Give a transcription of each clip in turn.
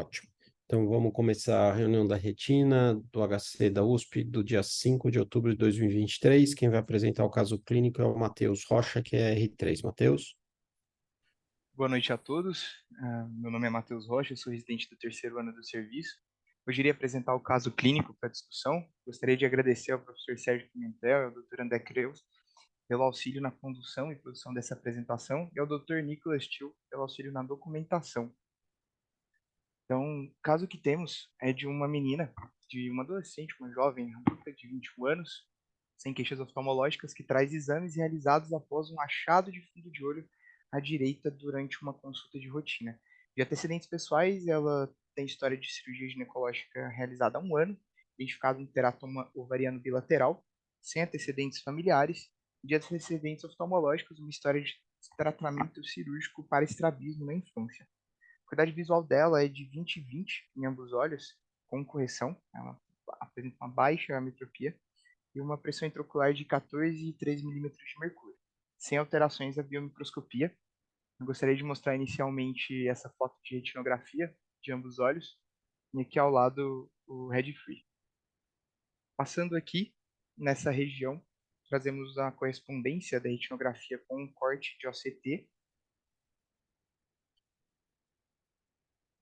Ótimo. Então, vamos começar a reunião da retina do HC da USP do dia 5 de outubro de 2023. Quem vai apresentar o caso clínico é o Matheus Rocha, que é R3. Matheus? Boa noite a todos. Meu nome é Matheus Rocha, eu sou residente do terceiro ano do serviço. Hoje iria apresentar o caso clínico para discussão. Gostaria de agradecer ao professor Sérgio Pimentel e ao Dr. André Creus pelo auxílio na condução e produção dessa apresentação e ao Dr. Nicolas Tio pelo auxílio na documentação. Então, o caso que temos é de uma menina, de uma adolescente, uma jovem adulta de 21 anos, sem queixas oftalmológicas, que traz exames realizados após um achado de fundo de olho à direita durante uma consulta de rotina. De antecedentes pessoais, ela tem história de cirurgia ginecológica realizada há um ano, identificado um teratoma ovariano bilateral, sem antecedentes familiares, de antecedentes oftalmológicos, uma história de tratamento cirúrgico para estrabismo na infância. A qualidade visual dela é de 20/20 em ambos os olhos, com correção. Ela apresenta uma baixa ametropia e uma pressão intraocular de 14,3 milímetros de mercúrio, sem alterações da biomicroscopia. Eu gostaria de mostrar inicialmente essa foto de retinografia de ambos os olhos, e aqui ao lado o Red Free. Passando aqui, nessa região, trazemos a correspondência da retinografia com um corte de OCT,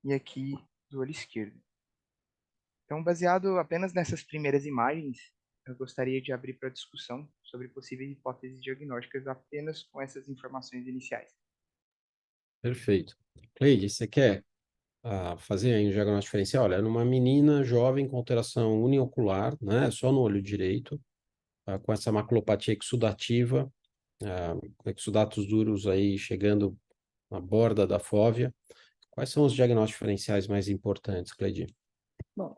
e aqui do olho esquerdo. Então, baseado apenas nessas primeiras imagens, eu gostaria de abrir para discussão sobre possíveis hipóteses diagnósticas apenas com essas informações iniciais. Perfeito. Cleide, você quer fazer aí um diagnóstico diferencial? Olha, numa menina jovem com alteração uniocular, né, só no olho direito, com essa maculopatia exudativa, com exudatos duros aí chegando na borda da fóvea. Quais são os diagnósticos diferenciais mais importantes, Cleide? Bom,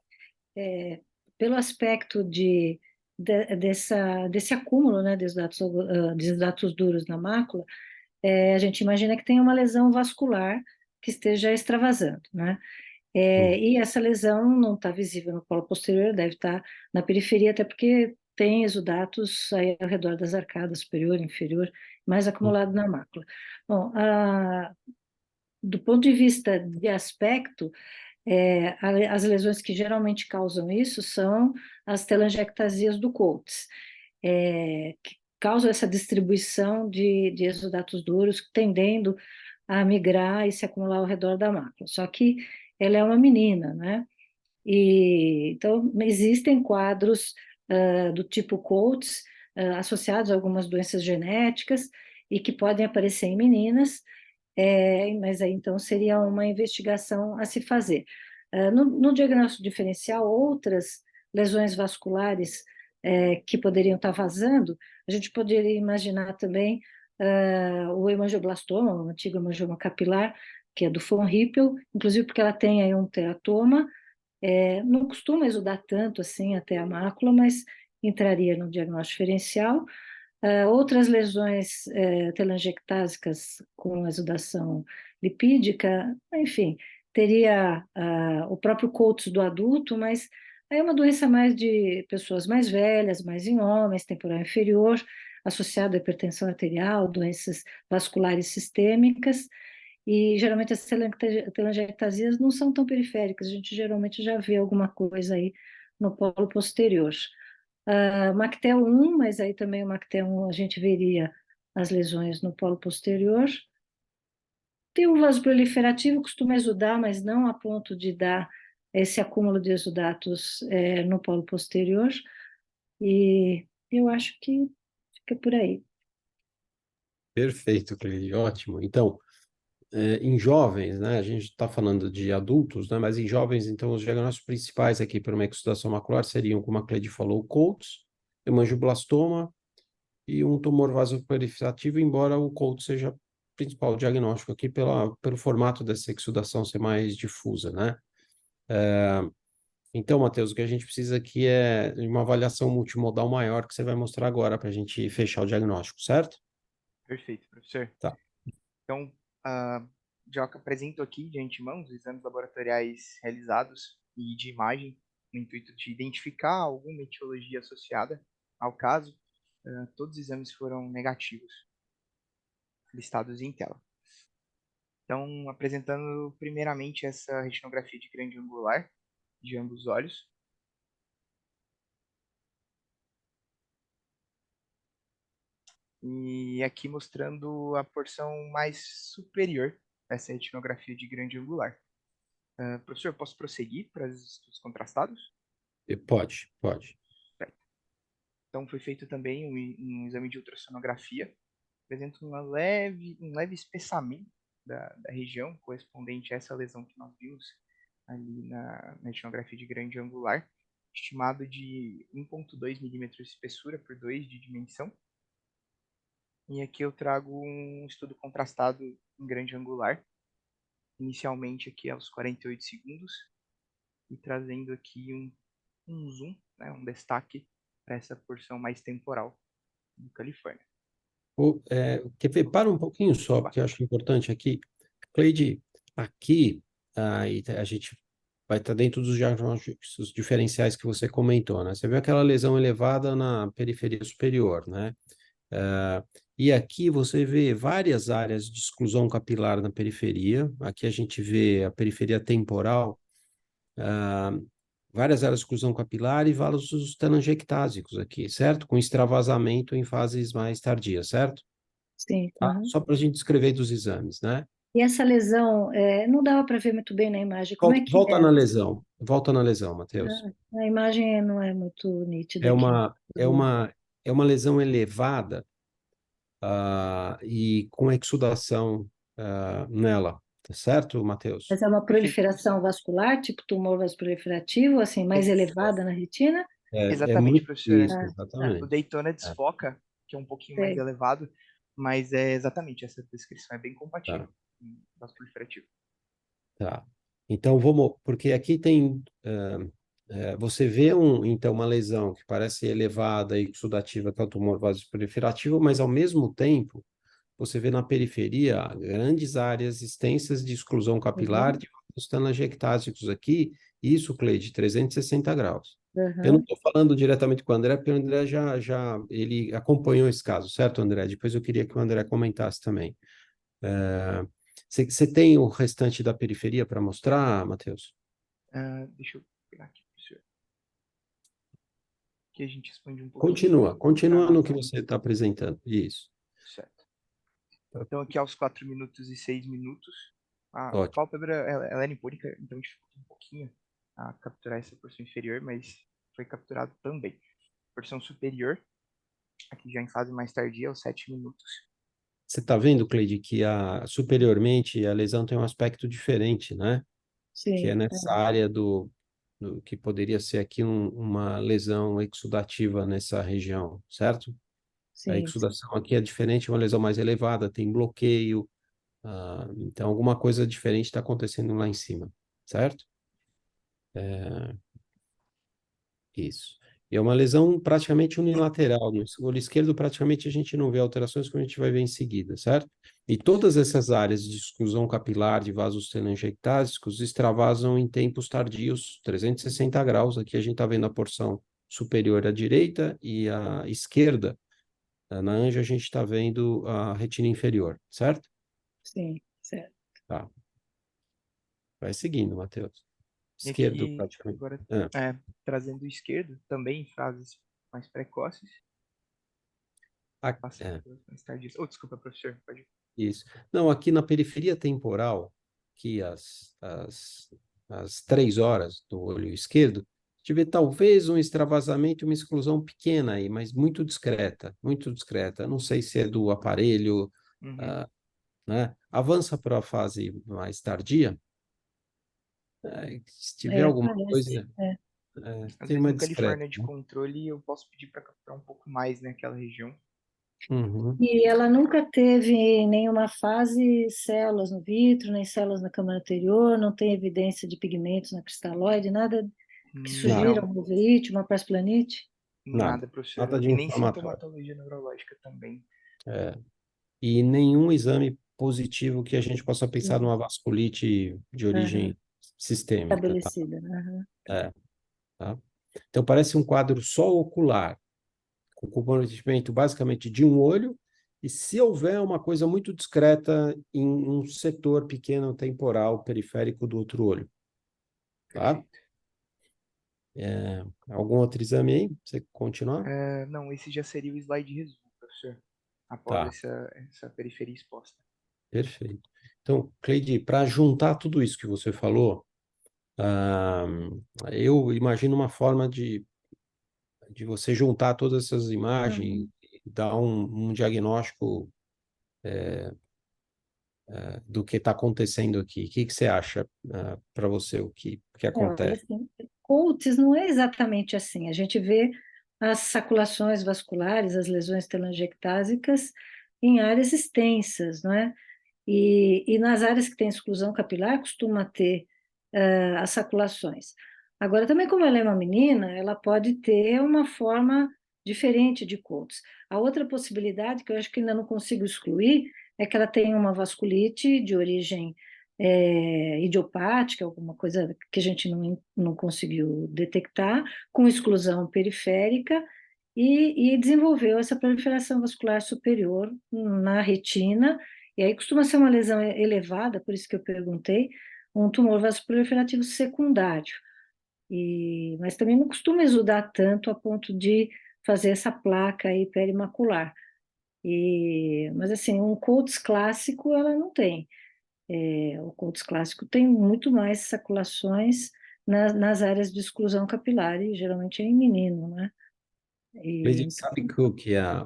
pelo aspecto desse acúmulo, né, de dados duros na mácula, a gente imagina que tem uma lesão vascular que esteja extravasando, né? E essa lesão não está visível no polo posterior, deve estar na periferia, até porque tem exudatos aí ao redor das arcadas superior e inferior, mais acumulado na mácula. Bom, do ponto de vista de aspecto, as lesões que geralmente causam isso são as telangiectasias do Coates, que causam essa distribuição de exudatos duros, tendendo a migrar e se acumular ao redor da mácula. Só que ela é uma menina, né? Então, existem quadros do tipo Coates associados a algumas doenças genéticas e que podem aparecer em meninas, mas aí então seria uma investigação a se fazer. No diagnóstico diferencial, outras lesões vasculares que poderiam estar vazando, a gente poderia imaginar também o hemangioblastoma, o antigo hemangioma capilar, que é do von Hippel, inclusive porque ela tem aí um teratoma, não costuma exudar tanto assim até a mácula, mas entraria no diagnóstico diferencial. Outras lesões telangiectásicas com exudação lipídica, enfim, teria o próprio Coates do adulto, mas é uma doença mais de pessoas mais velhas, mais em homens, temporal inferior, associada à hipertensão arterial, doenças vasculares sistêmicas, e geralmente as telangiectasias não são tão periféricas, a gente geralmente já vê alguma coisa aí no polo posterior. MACTEL 1, mas aí também o MACTEL 1 a gente veria as lesões no polo posterior. Tem um vaso proliferativo, costuma exudar, mas não a ponto de dar esse acúmulo de exudatos no polo posterior. E eu acho que fica por aí. Perfeito, Cleide, ótimo. Então, em jovens, né, a gente está falando de adultos, né, mas em jovens, então, os diagnósticos principais aqui para uma exudação macular seriam, como a Cleide falou, Coates, hemangioblastoma e um tumor vasoproliferativo, embora o Coates seja o principal diagnóstico aqui pelo formato dessa exudação ser mais difusa, né? Então, Matheus, o que a gente precisa aqui é de uma avaliação multimodal maior que você vai mostrar agora para a gente fechar o diagnóstico, certo? Perfeito, professor. Tá. Então, já apresento aqui de antemão os exames laboratoriais realizados e de imagem, no intuito de identificar alguma etiologia associada ao caso. Todos os exames foram negativos, listados em tela. Então, apresentando primeiramente essa retinografia de grande angular de ambos os olhos. E aqui mostrando a porção mais superior dessa retinografia de grande angular. Professor, posso prosseguir para os estudos contrastados? Pode, pode. Certo. Então, foi feito também um exame de ultrassonografia, apresenta um leve espessamento da região correspondente a essa lesão que nós vimos ali na retinografia de grande angular, estimado de 1,2 milímetros de espessura por 2 de dimensão. E aqui eu trago um estudo contrastado em grande angular, inicialmente aqui aos 48 segundos, e trazendo aqui um zoom, né, um destaque para essa porção mais temporal do Califórnia. Quer ver? Para um pouquinho só, Opa. porque eu acho importante aqui. Cleide, aqui a gente vai estar dentro dos diagnósticos diferenciais que você comentou, né? Você viu aquela lesão elevada na periferia superior, né? E aqui você vê várias áreas de exclusão capilar na periferia. Aqui a gente vê a periferia temporal, várias áreas de exclusão capilar e vasos telangiectásicos aqui, certo? Com extravasamento em fases mais tardias, certo? Sim. Tá? Só para a gente descrever dos exames, né? E essa lesão, não dava para ver muito bem na imagem. Como é que Volta é? na lesão. Volta na lesão, Matheus. A imagem não é muito nítida É aqui. uma, é uma, é uma lesão elevada e com exudação nela, tá certo, Matheus? Mas é uma Perfeito, proliferação professor. vascular, tipo tumor vasproliferativo, assim, mais Ex- elevada na retina? É Exatamente, muito professora. isso, Ah, tá, O exatamente. Daytona É, desfoca, que é um pouquinho mais sei. elevado, mas é exatamente essa descrição, é bem tá, compatível com o vaso proliferativo. tá. Então vamos, porque aqui tem, você vê então uma lesão que parece elevada e exudativa, que é o tumor vasoproliferativo, mas ao mesmo tempo você vê na periferia grandes áreas extensas de exclusão capilar Uhum, de vasos telangiectásicos aqui, isso, Cleide, 360 graus. Eu não uhum. estou falando diretamente com o André, porque o André ele acompanhou esse caso, certo, André? Depois eu queria que o André comentasse também. Você tem o restante da periferia para mostrar, Matheus? Deixa eu pegar aqui, professor. Que a gente expande um pouquinho para Continua no que nossa. você está apresentando. Isso. Certo. Então, aqui aos 4 minutos e 6 minutos, a Ótimo. pálpebra ela é nipônica, então dificulta um pouquinho a capturar essa porção inferior, mas foi capturado também. Porção superior, aqui já em fase mais tardia, aos 7 minutos. Você está vendo, Cleide, que superiormente a lesão tem um aspecto diferente, né? Que é Sim, nessa área do que poderia ser aqui uma lesão exudativa nessa região, certo? A sim, sim. exudação aqui é diferente, é uma lesão mais elevada, tem bloqueio, então alguma coisa diferente está acontecendo lá em cima, certo? Isso. E é uma lesão praticamente unilateral. No olho esquerdo, praticamente a gente não vê alterações, como a gente vai ver em seguida, certo? E todas essas áreas de exclusão capilar de vasos telangiectásicos extravasam em tempos tardios, 360 graus. Aqui a gente está vendo a porção superior à direita e à esquerda. Na anja a gente está vendo a retina inferior, certo? Sim, certo. Tá. Vai seguindo, Matheus. E Esquerdo, aqui, praticamente. agora, trazendo o esquerdo, também em fases mais precoces, passando É. pelas mais tardias. Oh, desculpa, professor, pode. Isso. Não, aqui na periferia temporal, que às 3 horas do olho esquerdo, tive talvez um extravasamento e uma exclusão pequena aí, mas muito discreta, muito discreta. Não sei se é do aparelho, Uhum. ah, né? Avança para a fase mais tardia, se tiver alguma Parece. coisa, Às tem vezes uma no discreta, Califórnia de né? controle eu posso pedir para capturar um pouco mais naquela região. Uhum. E ela nunca teve nenhuma fase células no vítreo, nem células na câmara anterior, não tem evidência de pigmentos na cristalóide, nada que sugira Nada, Não, uma uveíte, uma parasplanite. nada, nada, professor. nada de E nem inflamatório. sintomatologia neurológica também. É. E nenhum exame positivo que a gente possa pensar Sim. numa vasculite de Aham, origem sistêmica, tá? estabelecida. Aham. É, tá? Então parece um quadro só ocular, com comprometimento basicamente de um olho e se houver uma coisa muito discreta em um setor pequeno temporal periférico do outro olho, tá? Perfeito. Algum outro exame aí? Você continuar? Não, esse já seria o slide resumo, professor, após Tá, essa periferia exposta. perfeito. Então, Cleide, para juntar tudo isso que você falou, ah, eu imagino uma forma de você juntar todas essas imagens Uhum. e dar um diagnóstico do que está acontecendo aqui. O que que você acha, para você, o que Olha, acontece? assim, Coates não é exatamente assim. A gente vê as saculações vasculares, as lesões telangiectásicas em áreas extensas, não é? E nas áreas que tem exclusão capilar, costuma ter as saculações. Agora, também como ela é uma menina, ela pode ter uma forma diferente de Coates. A outra possibilidade, que eu acho que ainda não consigo excluir, é que ela tem uma vasculite de origem idiopática, alguma coisa que a gente não conseguiu detectar, com exclusão periférica, e desenvolveu essa proliferação vascular superior na retina, e aí costuma ser uma lesão elevada, por isso que eu perguntei, um tumor vasoproliferativo secundário. Mas também não costuma exudar tanto a ponto de fazer essa placa aí perimacular. Mas assim, um Coates clássico ela não tem. O Coates clássico tem muito mais saculações nas áreas de exclusão capilar, e geralmente é em menino, né? Cleide, E, sabe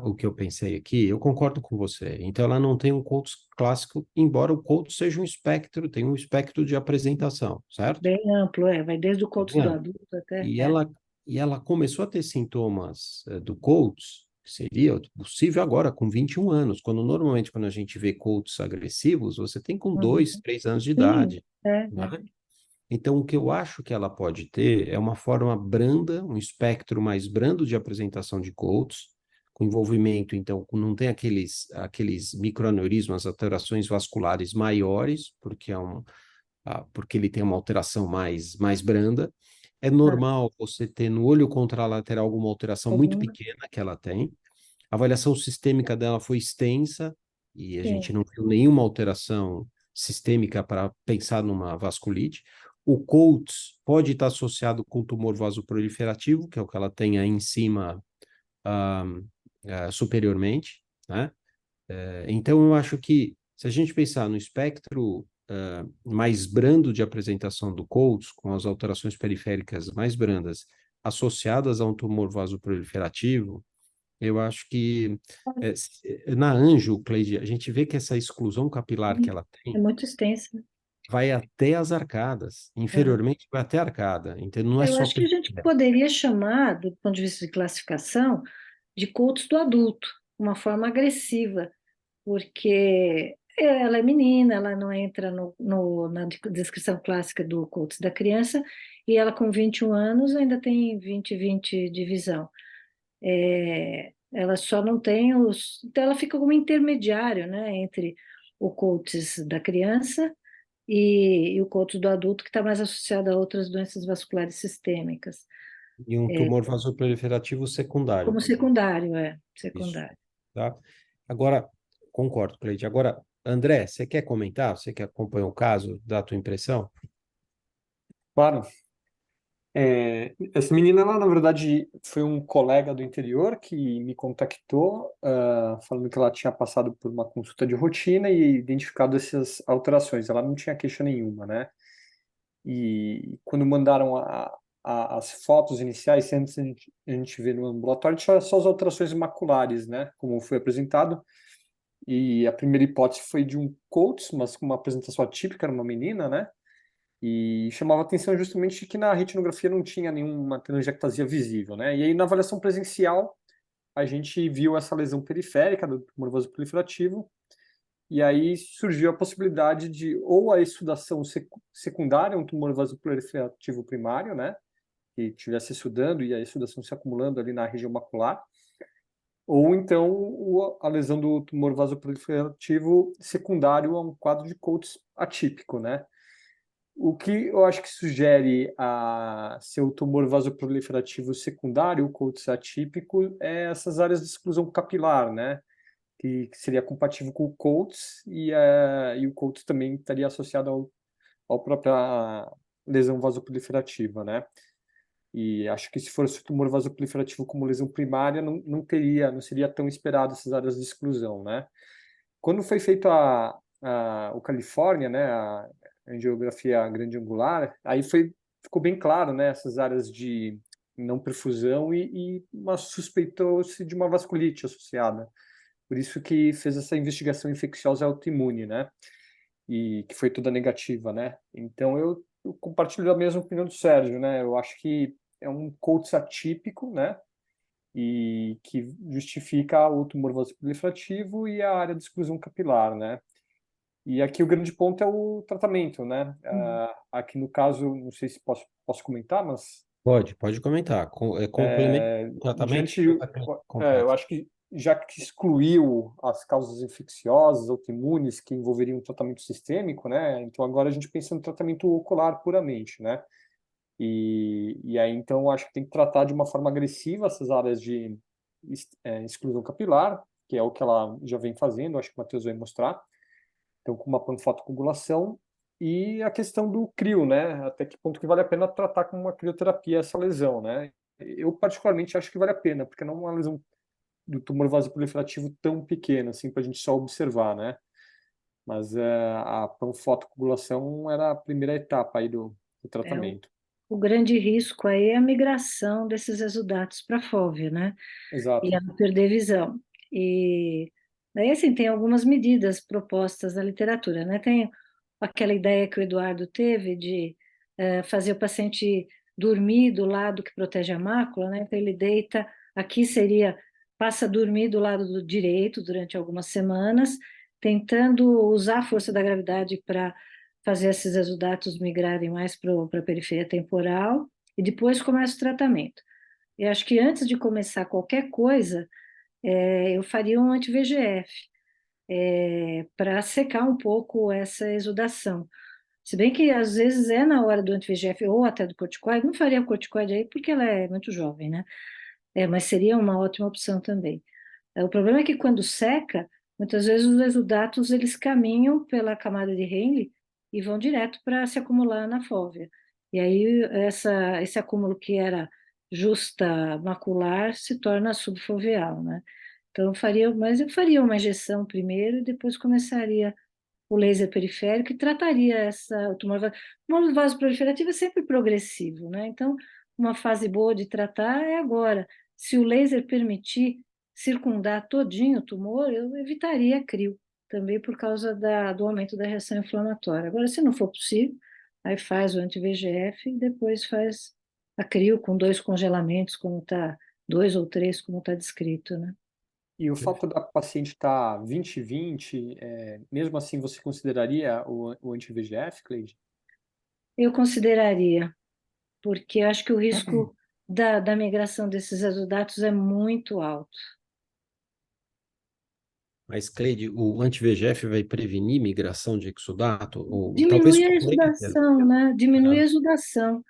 o que eu pensei aqui? Eu concordo com você. Então, ela não tem um Coates clássico, embora o Coates seja um espectro, tem um espectro de apresentação, certo? bem amplo, vai desde o Coates do Bem, adulto até. E ela, e ela começou a ter sintomas do Coates, que seria possível agora, com 21 anos, quando normalmente quando a gente vê Coates agressivos, você tem com Uhum. 2, 3 anos de Sim, idade, né? é. Então, o que eu acho que ela pode ter é uma forma branda, um espectro mais brando de apresentação de Coates, com envolvimento, então, não tem aqueles microaneurismas, alterações vasculares maiores, porque ele tem uma alteração mais branda. É Ah, normal você ter no olho contralateral alguma alteração muito alguma? pequena que ela tem. A avaliação sistêmica dela foi extensa e a gente Sim. não viu nenhuma alteração sistêmica para pensar numa vasculite. O Coates pode estar associado com tumor vasoproliferativo, que é o que ela tem aí em cima, ah, superiormente, né? Então, eu acho que se a gente pensar no espectro mais brando de apresentação do Coates, com as alterações periféricas mais brandas, associadas a um tumor vasoproliferativo, eu acho que na Anjo, Cleide, a gente vê que essa exclusão capilar que Sim. ela É tem muito extensa. vai até as arcadas, Aham. inferiormente vai até a arcada, então não é Eu só acho que a gente poderia chamar, do ponto de vista de classificação, de Coates do adulto, uma forma agressiva, porque ela é menina, ela não entra na descrição clássica do Coates da criança, e ela com 21 anos ainda tem 20/20 de visão. Ela só não tem os. Então, ela fica como intermediário, né, entre o Coates da criança e o Coates do adulto, que está mais associado a outras doenças vasculares sistêmicas. e um tumor vasoproliferativo secundário Como também. secundário, Isso, secundário. tá? Agora, concordo, Cleide. Agora, André, você quer comentar? Você que acompanhou o caso, dá a tua impressão? Claro. Essa menina, ela, na verdade, foi um colega do interior que me contactou, falando que ela tinha passado por uma consulta de rotina e identificado essas alterações. Ela não tinha queixa nenhuma, né? E quando mandaram as fotos iniciais, antes a gente ver no ambulatório, tinha só as alterações maculares, né? Como foi apresentado. E a primeira hipótese foi de um Coates, mas com uma apresentação atípica, era uma menina, né? E chamava atenção justamente que na retinografia não tinha nenhuma telangiectasia visível, né? E aí na avaliação presencial a gente viu essa lesão periférica do tumor vasoproliferativo e aí surgiu a possibilidade de ou a exudação secundária, um tumor vasoproliferativo primário, né? Que estivesse exudando e a exudação se acumulando ali na região macular, ou então a lesão do tumor vasoproliferativo secundário a um quadro de Coates atípico, né? O que eu acho que sugere a ser o tumor vasoproliferativo secundário, o Coates atípico, é essas áreas de exclusão capilar, né? que seria compatível com o Coates e o Coates também estaria associado ao própria lesão vasoproliferativa, né? E acho que se fosse tumor vasoproliferativo como lesão primária, não seria tão esperado essas áreas de exclusão, né? Quando foi feito o Califórnia, né, a angiografia grande angular, aí ficou bem claro, né, essas áreas de não perfusão e suspeitou-se de uma vasculite associada. Por isso que fez essa investigação infecciosa autoimune, né? E que foi toda negativa, né? Então eu compartilho a mesma opinião do Sérgio, né? Eu acho que é um Coates atípico, né? E que justifica o tumor vasoproliferativo e a área de exclusão capilar, né? E aqui o grande ponto é o tratamento, né? Aqui no caso, não sei se posso comentar, mas Pode comentar. Complemento o tratamento diante, do eu complexo. acho que já que excluiu as causas infecciosas, autoimunes, que envolveriam um tratamento sistêmico, né? Então agora a gente pensa no tratamento ocular puramente, né? E aí então acho que tem que tratar de uma forma agressiva essas áreas de exclusão capilar, que é o que ela já vem fazendo, acho que o Matheus vai mostrar. Então com uma panfotocoagulação e a questão do crio, né? Até que ponto que vale a pena tratar com uma crioterapia essa lesão, né? Eu particularmente acho que vale a pena, porque não é uma lesão do tumor vasoproliferativo tão pequeno, assim, para a gente só observar, né? Mas a panfotocoagulação era a primeira etapa aí do É, tratamento. o grande risco aí é a migração desses exudatos para a fóvea, né? E Exato. ela perder visão. E daí, assim, tem algumas medidas propostas na literatura, né? Tem aquela ideia que o Eduardo teve de fazer o paciente dormir do lado que protege a mácula, né? Então ele deita, aqui seria, passa a dormir do lado do direito durante algumas semanas, tentando usar a força da gravidade para fazer esses exudatos migrarem mais para a periferia temporal, e depois começa o tratamento. Eu acho que antes de começar qualquer coisa, eu faria um anti-VEGF, para secar um pouco essa exudação. Se bem que às vezes é na hora do anti-VEGF ou até do corticoide, não faria o corticoide aí porque ela é muito jovem, né? Mas seria uma ótima opção também. O problema é que quando seca, muitas vezes os exudatos eles caminham pela camada de Henle e vão direto para se acumular na fóvea. E aí esse acúmulo que era justa macular se torna subfoveal, né? Então mas eu faria uma injeção primeiro e depois começaria o laser periférico e trataria o tumor vasoproliferativo é sempre progressivo, né? Então, uma fase boa de tratar é agora. Se o laser permitir circundar todinho o tumor, eu evitaria a crio, também por causa do aumento da reação inflamatória. Agora, se não for possível, aí faz o anti-VEGF e depois faz a crio com 2 congelamentos, como está, 2 ou 3, como está descrito, né? E o fato da paciente estar 20/20, mesmo assim você consideraria o anti-VEGF, Cleide? Eu consideraria, porque eu acho que o risco da migração desses exudatos é muito alto. Mas, Cleide, o anti-VEGF vai prevenir migração de exudato? Ou talvez Diminui a com laser? exudação, né? Diminui a Tá? exudação.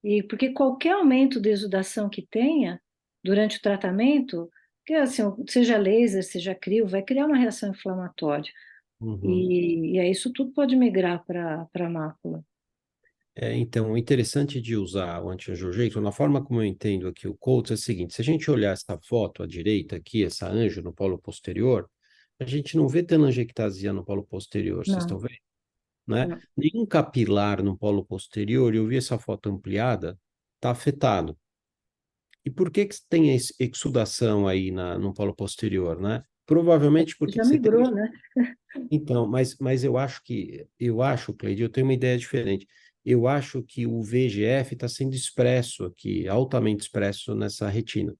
E porque qualquer aumento de exudação que tenha durante o tratamento, que assim, seja laser, seja crio, vai criar uma reação inflamatória. Uhum. E aí isso tudo pode migrar para a mácula. Então, o interessante de usar o anti-angiogênico, na forma como eu entendo aqui o Coates, é o seguinte: se a gente olhar essa foto à direita aqui, essa anjo no polo posterior, a gente não vê telangiectasia no polo posterior, vocês estão Não, vendo? Né? não. Nenhum capilar no polo posterior, eu vi essa foto ampliada, está afetado. E por que tem exudação aí no polo posterior, né? Provavelmente porque Já você tem. migrou, né? Então, mas eu acho, Cleide, eu tenho uma ideia diferente. Eu acho que o VEGF está sendo expresso aqui, altamente expresso nessa retina.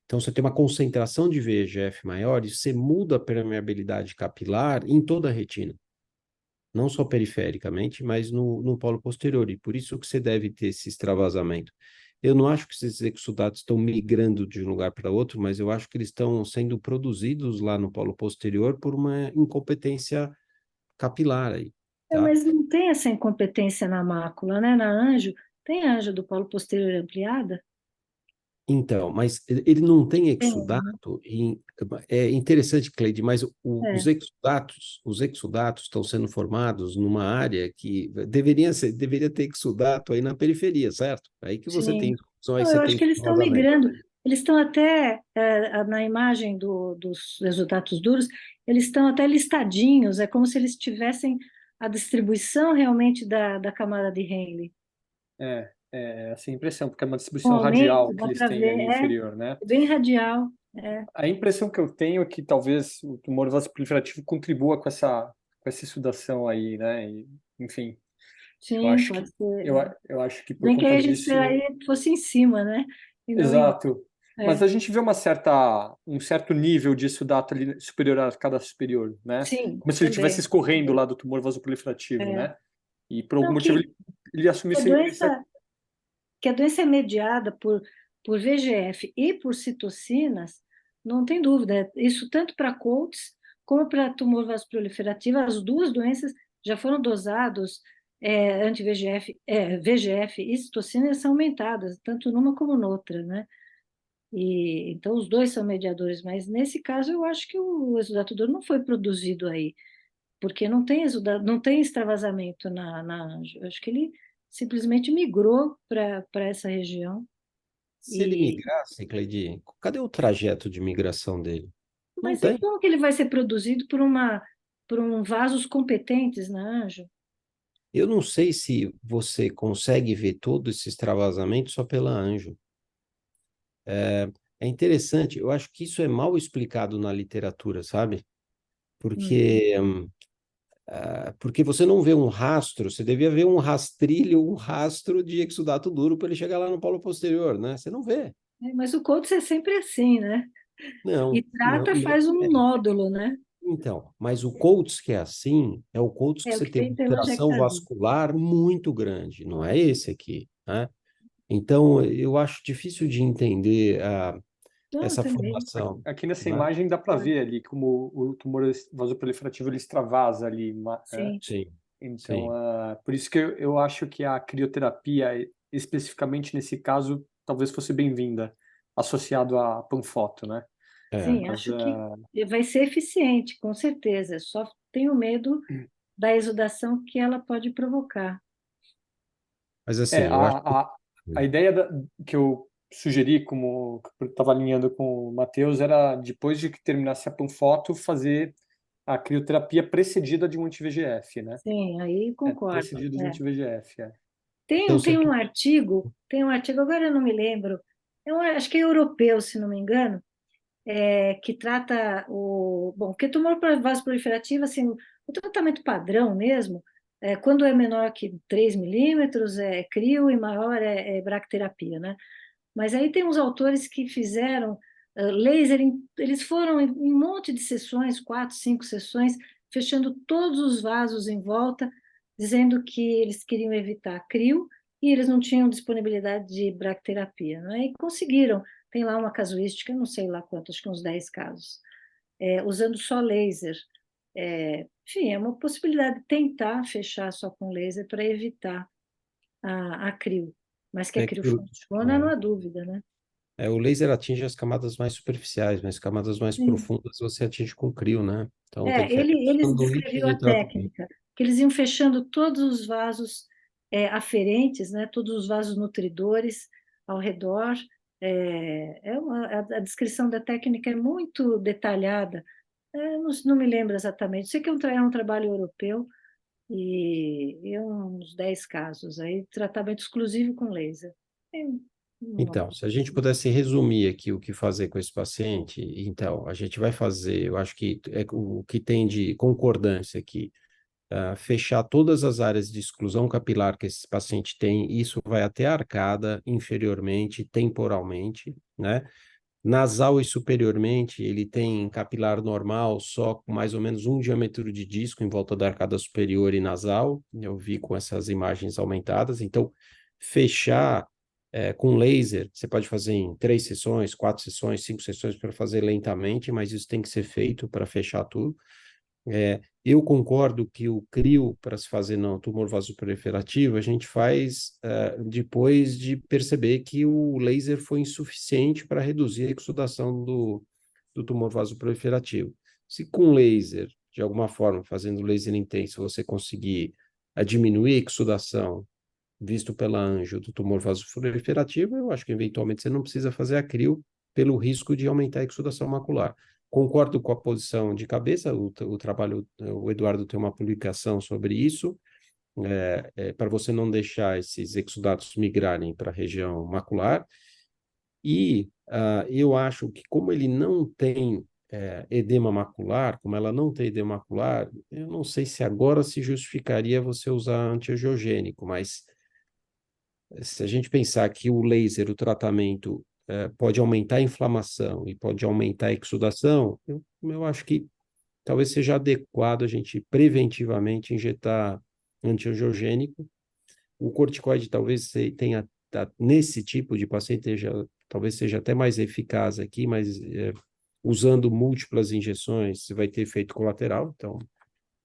Então, você tem uma concentração de VEGF maior e você muda a permeabilidade capilar em toda a retina. Não só perifericamente, mas no polo posterior. E por isso que você deve ter esse extravasamento. Eu não acho que esses exudatos estão migrando de um lugar para outro, mas eu acho que eles estão sendo produzidos lá no polo posterior por uma incompetência capilar aí, tá? Mas não tem essa incompetência na mácula, né? Na anjo, tem anjo do polo posterior ampliada? Então, mas ele não tem Tem, né? exudato. É interessante, Cleide, mas É, os exudatos estão sendo formados numa área que deveria ter exudato aí na periferia, certo? Aí que você tem sim. exclusão, aí Não, você eu acho tem que eles estão vazamento. migrando, eles estão até, na imagem dos resultados duros, eles estão até listadinhos, é como se eles tivessem a distribuição realmente da camada de Henle. É essa a impressão, porque é uma Com distribuição radial aumento, que dá eles para têm ver, ali inferior, né? é bem radial. É, A impressão que eu tenho é que talvez o tumor vasoproliferativo contribua com essa exudação aí, né? Enfim, eu sim, acho pode que, ser. eu acho que por Bem que conta aí a gente disso. esperaria que fosse em cima, né? E não embaixo. Exato. Mas É, a gente vê um certo nível de exudato ali superior a cada superior, né? sim, Como se ele estivesse também. escorrendo lá do tumor vasoproliferativo, É. né? E por algum Não, motivo ele que a assumisse esse. doença, que a doença é mediada por VEGF e por citocinas, não tem dúvida. Isso tanto para Coates como para tumor vasoproliferativo, as duas doenças já foram dosados anti-VEGF, VEGF e citocinas são aumentadas, tanto numa como noutra, né? E, então, os dois são mediadores, mas nesse caso eu acho que o exudato duro não foi produzido aí, porque não tem exudato, não tem extravasamento na eu acho que ele simplesmente migrou para essa região. Se ele E, migrasse, Cleide, cadê o trajeto de migração dele? Não mas e tem. como que ele vai ser produzido por um vasos competentes na Anjo? Eu não sei se você consegue ver todo esse extravasamento só pela anjo. É interessante, eu acho que isso é mal explicado na literatura, sabe? Hum. Porque você não vê um rastro, você devia ver um rastrilho, um rastro de exudato duro para ele chegar lá no polo posterior, né? Você não vê. Mas o Coates é sempre assim, né? E Não, não, trata, não. faz um nódulo, né? Então, mas o Coates que é assim, é o Coates que É o você que tem tem uma alteração telangiectasia. vascular muito grande, não é esse aqui, né? Então, eu acho difícil de entender Não, eu essa também. formação, Aqui nessa né? imagem dá para ver ali como o tumor vasoproliferativo ele extravasa ali. Sim. Sim, Então, sim. por isso que eu acho que a crioterapia, especificamente nesse caso, talvez fosse bem-vinda, associado à panfoto, né? É. Sim, Mas, acho que vai ser eficiente, com certeza. Só tenho medo da exudação que ela pode provocar. Mas é, assim, eu acho que. a ideia que eu sugeri, como que eu estava alinhando com o Matheus, era depois de que terminasse a panfoto, fazer a crioterapia precedida de um anti-VEGF, né? Sim, aí concordo. Precedido de um É. anti-VEGF, Então, você... Tem um artigo, agora eu não me lembro, acho que é europeu, se não me engano, que trata bom, porque tumor vasoproliferativo, assim, o tratamento padrão mesmo, quando é menor que 3 milímetros, é crio e maior é bracterapia, né? Mas aí tem uns autores que fizeram laser, eles foram em um monte de sessões, 4, 5 sessões, fechando todos os vasos em volta, dizendo que eles queriam evitar crio e eles não tinham disponibilidade de bracterapia, né? E conseguiram. Tem lá uma casuística, não sei lá quantos, acho que uns 10 casos, usando só laser. Enfim, é uma possibilidade de tentar fechar só com laser para evitar a crio. Mas que a é que crio o, funciona, não há dúvida, né? o laser atinge as camadas mais superficiais, mas camadas mais Sim. profundas você atinge com crio, né? Então tem que ter Eles sanduíche descreviam de a tratamento. técnica, que eles iam fechando todos os vasos aferentes, né, todos os vasos nutridores ao redor. A descrição da técnica é muito detalhada. Não me lembro exatamente. Sei que é um trabalho europeu e uns 10 casos. Aí, tratamento exclusivo com laser. É uma Então, se a gente pudesse resumir aqui o que fazer com esse paciente, então, a gente vai fazer, eu acho que é o que tem de concordância aqui, fechar todas as áreas de exclusão capilar que esse paciente tem, isso vai até a arcada, inferiormente, temporalmente, né? Nasal e superiormente, ele tem capilar normal, só com mais ou menos um diâmetro de disco em volta da arcada superior e nasal. Eu vi com essas imagens aumentadas. Então, fechar com laser, você pode fazer em 3 sessões, 4 sessões, 5 sessões para fazer lentamente, mas isso tem que ser feito para fechar tudo. Eu concordo que o crio, para se fazer no tumor vasoproliferativo, a gente faz depois de perceber que o laser foi insuficiente para reduzir a exudação do tumor vasoproliferativo. Se com laser, de alguma forma, fazendo laser intenso, você conseguir diminuir a exudação visto pela anjo do tumor vasoproliferativo, eu acho que eventualmente você não precisa fazer a crio pelo risco de aumentar a exudação macular. Concordo com a posição de cabeça, o trabalho, o Eduardo tem uma publicação sobre isso, para você não deixar esses exudatos migrarem para a região macular. E eu acho que como ele não tem edema macular, como ela não tem edema macular, eu não sei se agora se justificaria você usar antiangiogênico, mas se a gente pensar que o laser, o tratamento, pode aumentar a inflamação e pode aumentar a exudação, eu acho que talvez seja adequado a gente preventivamente injetar antiangiogênico. O corticoide talvez tenha, nesse tipo de paciente, talvez seja até mais eficaz aqui, mas usando múltiplas injeções, você vai ter efeito colateral, então,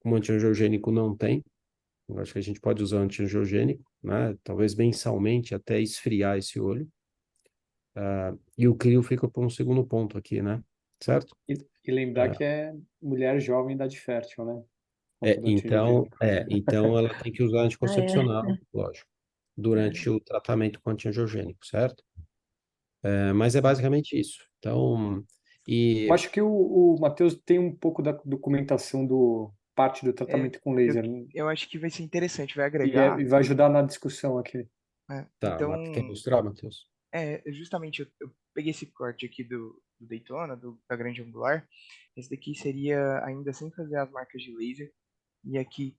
como antiangiogênico não tem. Eu acho que a gente pode usar antiangiogênico, né? Talvez mensalmente até esfriar esse olho. E o crio fica por um segundo ponto aqui, né? Certo? E lembrar que é mulher jovem, idade fértil, né? É, Conta do então, antiangiogênico. então ela tem que usar Ah, é? anticoncepcional, lógico, durante o tratamento com antiangiogênico, certo? Mas é basicamente isso. Então, Eu e acho que o Matheus tem um pouco da documentação do parte do É, tratamento com eu, laser, eu acho que vai ser interessante, vai e agregar. vai ajudar na discussão aqui. Né? tá, Então, quer ilustrar, Matheus? justamente eu peguei esse corte aqui do Daytona, da grande angular. Esse daqui seria ainda sem fazer as marcas de laser. E aqui,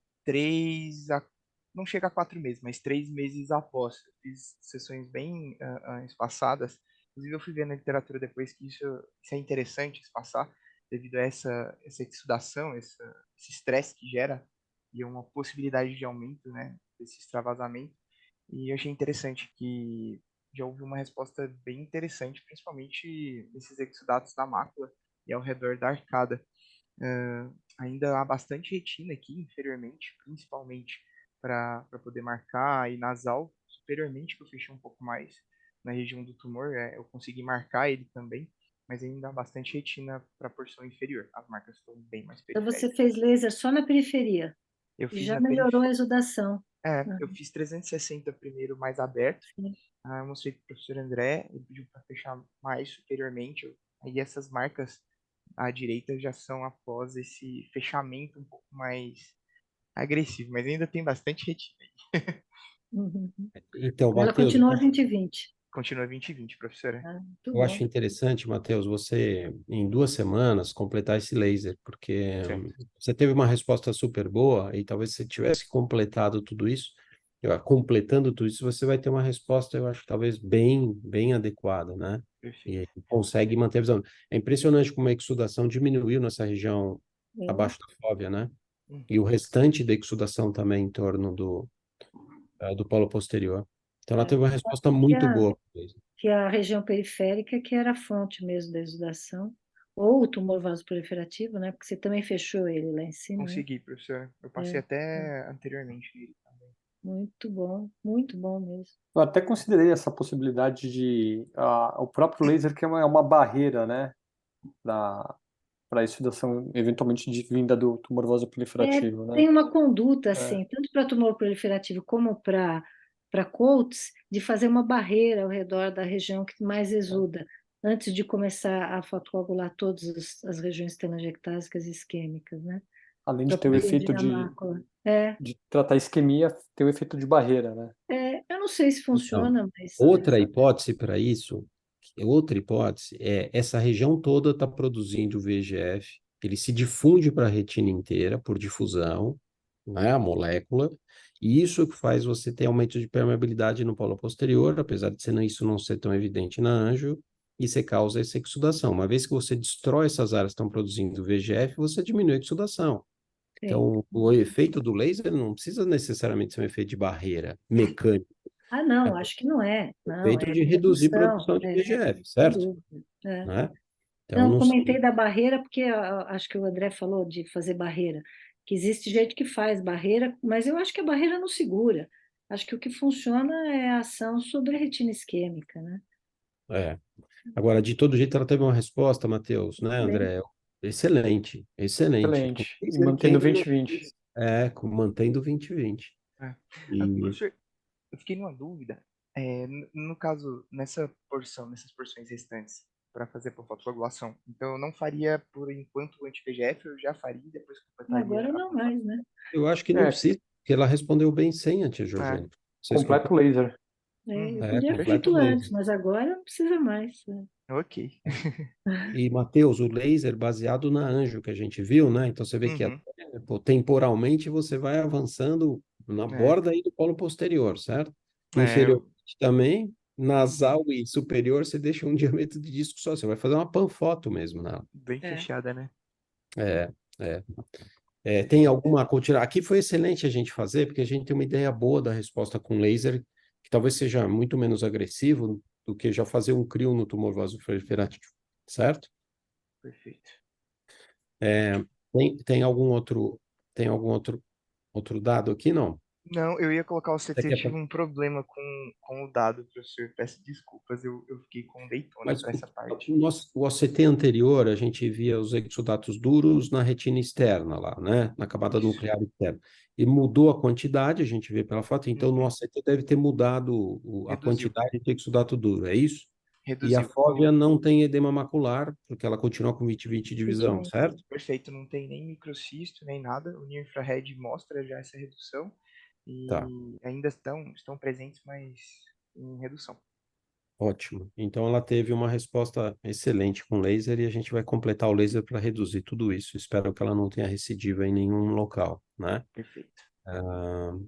não chega a 4 meses, mas 3 meses após. Eu fiz sessões bem espaçadas. Inclusive, eu fui ver na literatura depois que isso é interessante, espaçar, devido a essa exsudação, esse estresse que gera, e uma possibilidade de aumento, né, desse extravasamento. E eu achei interessante que já houve uma resposta bem interessante, principalmente nesses exudatos da mácula e ao redor da arcada. Ainda há bastante retina aqui inferiormente, principalmente para poder marcar, e nasal superiormente, que eu fechei um pouco mais na região do tumor, eu consegui marcar ele também, mas ainda há bastante retina para a porção inferior. As marcas estão bem mais Então você periféricas. fez laser só na periferia Eu e fiz já na melhorou a periferia. exudação. Eu fiz 360 primeiro mais aberto. Sim. Eu mostrei para o professor André, ele pediu para fechar mais superiormente. Aí essas marcas à direita já são após esse fechamento um pouco mais agressivo, mas ainda tem bastante retina. Uhum. Então, Ela Matheus, continua 20/20. Continua 20/20, professora. Ah, muito eu acho bom. interessante, Matheus, você, em 2 semanas, completar esse laser, porque Certo. você teve uma resposta super boa e talvez se tivesse completado tudo isso, completando tudo isso, você vai ter uma resposta, eu acho, talvez bem adequada, né? Perfeito. E consegue manter a visão. É impressionante como a exudação diminuiu nessa região É. abaixo da fóvea, né? E o Uhum. restante da exudação também em torno do polo posterior. Então, ela É. teve uma resposta Que muito a, boa. que a região periférica que era a fonte mesmo da exudação, ou o tumor vasoproliferativo, né? Porque você também fechou ele lá em cima, né? Consegui, professora. Eu passei É, é. até anteriormente nele também. Muito bom mesmo. Eu até considerei essa possibilidade de o próprio laser que é uma barreira, né, para a estudação eventualmente de vinda do tumor vasoproliferativo, né? Tem uma conduta, É, assim, tanto para tumor proliferativo como para Coates, de fazer uma barreira ao redor da região que mais exuda, antes de começar a fotocoagular todas as regiões telangiectásicas e isquêmicas, né? além de Para ter o efeito proteger a mácula. de tratar a isquemia, ter o efeito de barreira, né? Eu não sei se Então, funciona, mas outra hipótese para isso, outra hipótese é essa região toda está produzindo VEGF, ele se difunde para a retina inteira por difusão, né, a molécula, e isso que faz você ter aumento de permeabilidade no polo posterior, apesar de isso não ser tão evidente na anjo, e você causa essa exudação. Uma vez que você destrói essas áreas que estão produzindo VEGF, você diminui a exudação. sim. Então, o efeito do laser não precisa necessariamente ser um efeito de barreira mecânica. Ah, É não, acho que não é. Não, feito é de reduzir produção. produção de É, VEGF, sem certo? dúvida. É. Né? Então, eu Não, não comentei sei. da barreira, porque acho que o André falou de fazer barreira, que existe gente que faz barreira, mas eu acho que a barreira não segura. Acho que o que funciona é a ação sobre a retina isquêmica, né? É. Agora, de todo jeito, ela teve uma resposta, Matheus, né, Bem, André? Excelente, excelente. Com Excelente. E laser mantendo quem 20/20. mantendo 20/20. É. E Professor, eu fiquei numa dúvida. No caso, nessas porções restantes, para fazer por fotocoagulação. Então, eu não faria, por enquanto, o anti-VEGF, eu já faria, depois completaria agora a não por foto. mais, né? eu acho que não É, precisa, porque ela respondeu bem sem É. antiangiogênico. Vocês completo concordam? laser. Eu Uhum. podia ter Completo feito antes, laser. mas agora não precisa mais, né? Ok. E, Matheus, o laser baseado na anjo que a gente viu, né? Então você vê que Uhum. pô, temporalmente você vai avançando na É. borda aí do polo posterior, certo? É, Inferiormente também, uhum. nasal e superior, você deixa um diâmetro de disco só. Você vai fazer uma panfoto mesmo nela. Bem É. fechada, né? É, é. Tem Perfeito. alguma continuar? Aqui foi excelente a gente fazer, porque a gente tem uma ideia boa da resposta com laser, que talvez seja muito menos agressivo do que já fazer um crio no tumor vasoproliferativo, certo? Perfeito. É, tem algum outro dado aqui? Não. Não, eu ia colocar o Você CT, eu quer tive um problema com o dado, professor. Peço desculpas, eu fiquei com Daytona Mas para essa parte. o OCT anterior, a gente via os exudatos duros na retina externa lá, né? Na camada Isso. nuclear externa. E mudou a quantidade, a gente vê pela foto, então no Uhum. OCT deve ter mudado a Reduziu. quantidade de exudato duro, é isso? E a Reduziu. fóvea não tem edema macular, porque ela continua com 20/20 de visão, 20/20. certo? Perfeito, não tem nem microcisto, nem nada. O near-infrared mostra já essa redução Tá, e ainda estão presentes, mas em redução. ótimo. Então ela teve uma resposta excelente com laser e a gente vai completar o laser para reduzir tudo isso. Espero que ela não tenha recidiva em nenhum local, né? Perfeito.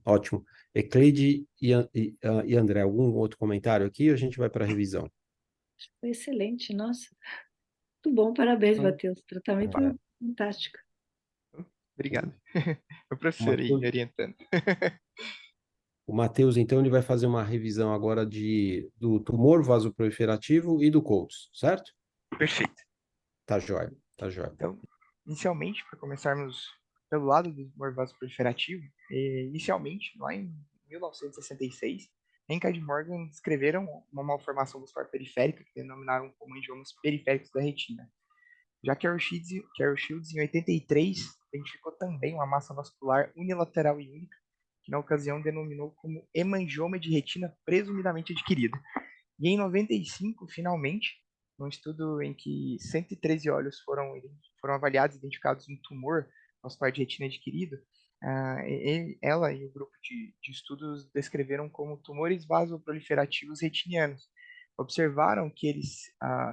Ótimo. Ecleide e André, algum outro comentário aqui? Ou a gente vai para a revisão? Foi excelente, nossa. Muito bom, parabéns, Então, Matheus. Tratamento É. fantástico. Obrigado. O O professor aí me Matheus, orientando. então, ele vai fazer uma revisão agora do tumor vasoproliferativo e do Coates, certo? Perfeito. Tá jóia, tá jóia. Então, inicialmente, para começarmos pelo lado do tumor vasoproliferativo, inicialmente, lá em 1966, Encke e Morgan descreveram uma malformação muscular periférica que denominaram como angiomas periféricos da retina. Já Carol Shields, em 83, identificou também uma massa vascular unilateral e única, que na ocasião denominou como hemangioma de retina presumidamente adquirida. E em 95, finalmente, num estudo em que 113 olhos foram avaliados e identificados um tumor vascular de retina adquirido, ela e o grupo de estudos descreveram como tumores vasoproliferativos retinianos. Observaram que eles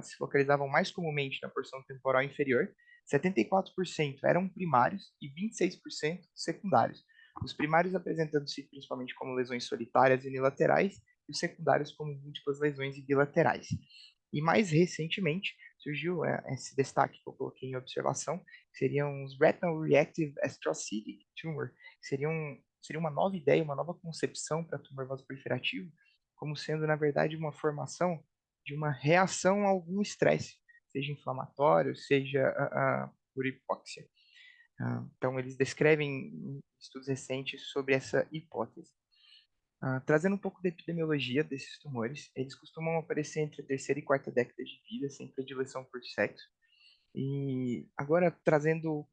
se localizavam mais comumente na porção temporal inferior, 74% eram primários e 26% secundários. Os primários apresentando-se principalmente como lesões solitárias e unilaterais, e os secundários como múltiplas lesões bilaterais. E mais recentemente surgiu esse destaque que eu coloquei em observação, que seriam os Retinal Reactive Astrocytic Tumor, que seria uma nova ideia, uma nova concepção para tumor vasoproliferativo, como sendo, na verdade, uma formação de uma reação a algum estresse, seja inflamatório, seja por hipóxia. Então, eles descrevem em estudos recentes sobre essa hipótese. Trazendo um pouco da epidemiologia desses tumores, eles costumam aparecer entre a terceira e quarta década de vida, sem predileção por sexo. E agora, trazendo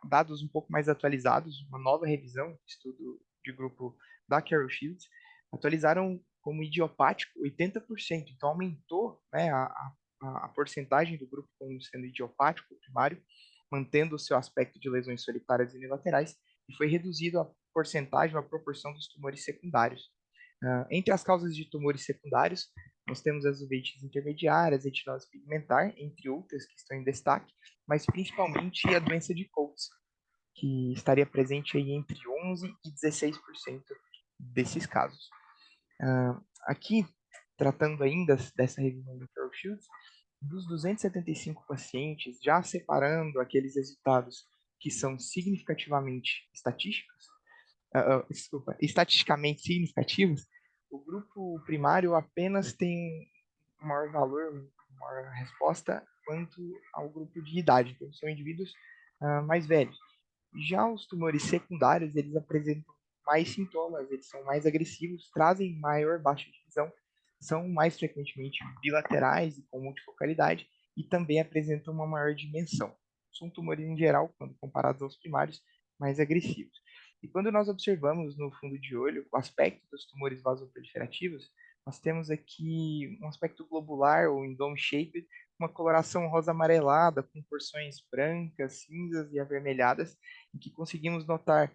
dados um pouco mais atualizados, uma nova revisão, estudo de grupo da Carol Shields, atualizaram como idiopático 80%, então aumentou, né, a porcentagem do grupo como sendo idiopático primário, mantendo o seu aspecto de lesões solitárias e unilaterais, e foi reduzido a porcentagem, a proporção dos tumores secundários. Entre as causas de tumores secundários, nós temos as uveites intermediárias, retinose pigmentar, entre outras que estão em destaque, mas principalmente a doença de Coates, que estaria presente aí entre 11% e 16% desses casos. Aqui, tratando ainda dessa revisão do Carol Shields, dos 275 pacientes, já separando aqueles resultados que são significativamente estatisticamente significativos, o grupo primário apenas tem um maior valor, uma maior resposta quanto ao grupo de idade, então são indivíduos mais velhos. Já os tumores secundários, eles apresentam mais sintomas, eles são mais agressivos, trazem maior baixa de visão, são mais frequentemente bilaterais e com multifocalidade, e também apresentam uma maior dimensão. São tumores, em geral, quando comparados aos primários, mais agressivos. E quando nós observamos no fundo de olho o aspecto dos tumores vasoproliferativos, nós temos aqui um aspecto globular ou dome-shaped, uma coloração rosa amarelada com porções brancas, cinzas e avermelhadas, em que conseguimos notar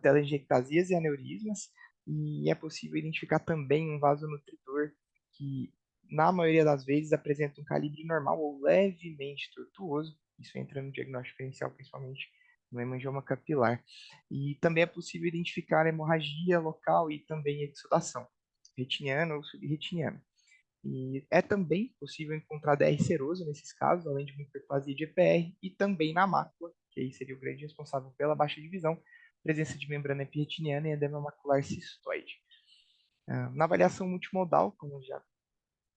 telangiectasias e aneurismas, e é possível identificar também um vasonutridor que, na maioria das vezes, apresenta um calibre normal ou levemente tortuoso. Isso entra no diagnóstico diferencial, principalmente no hemangioma capilar. E também é possível identificar hemorragia local e também exudação, retiniana ou subretiniana. E é também possível encontrar DR seroso nesses casos, além de uma hiperplasia de EPR, e também na mácula, que aí seria o grande responsável pela baixa de visão, presença de membrana epiretiniana e edema macular cistoide. Na avaliação multimodal, como já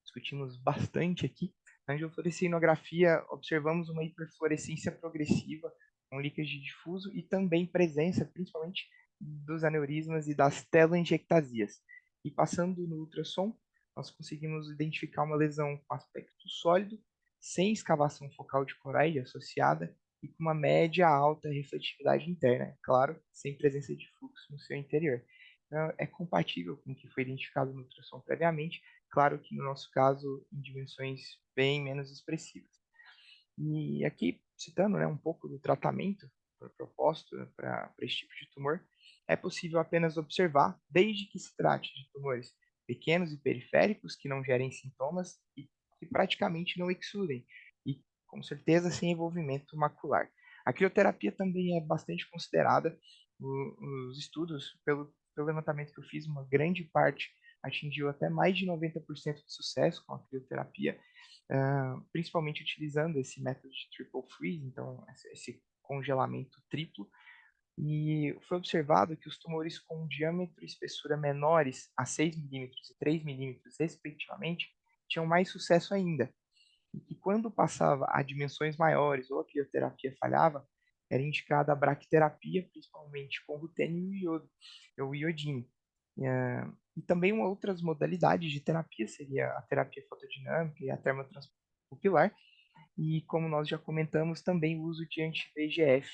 discutimos bastante aqui, na angiofluorescinografia observamos uma hiperfluorescência progressiva, um leakage difuso e também presença, principalmente, dos aneurismas e das telangiectasias. E passando no ultrassom, nós conseguimos identificar uma lesão com aspecto sólido, sem escavação focal de coroide associada e com uma média alta refletividade interna, claro, sem presença de fluxo no seu interior. Então, é compatível com o que foi identificado no ultrassom previamente, claro que no nosso caso em dimensões bem menos expressivas. E aqui, citando um pouco do tratamento proposto para esse tipo de tumor, é possível apenas observar, desde que se trate de tumores pequenos e periféricos, que não gerem sintomas e que praticamente não exudem, e com certeza sem envolvimento macular. A crioterapia também é bastante considerada. Os estudos, pelo levantamento que eu fiz, uma grande parte atingiu até mais de 90% de sucesso com a crioterapia, principalmente utilizando esse método de triple freeze, então esse congelamento triplo, e foi observado que os tumores com diâmetro e espessura menores a 6 milímetros e 3 milímetros, respectivamente, tinham mais sucesso ainda, e que quando passava a dimensões maiores ou a crioterapia falhava, era indicada a braquiterapia, principalmente com rutênio e iodo, ou iodine. E também outras modalidades de terapia seria a terapia fotodinâmica e a termotranspupilar, e como nós já comentamos, também o uso de anti-VEGF,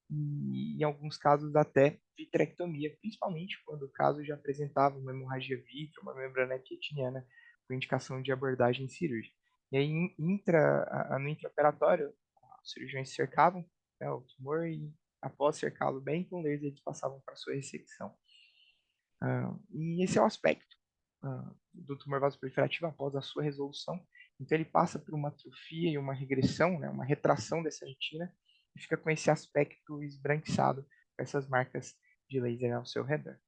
e em alguns casos até vitrectomia, principalmente quando o caso já apresentava uma hemorragia vítreo, uma membrana epiretiniana, com indicação de abordagem cirúrgica. E aí, no intraoperatório, os cirurgiões cercavam o tumor e, após cercá-lo bem com laser, eles passavam para sua ressecção. E esse é o aspecto do tumor vasoproliferativo após a sua resolução. Então, ele passa por uma atrofia e uma regressão, uma retração dessa retina, e fica com esse aspecto esbranquiçado, com essas marcas de laser ao seu redor.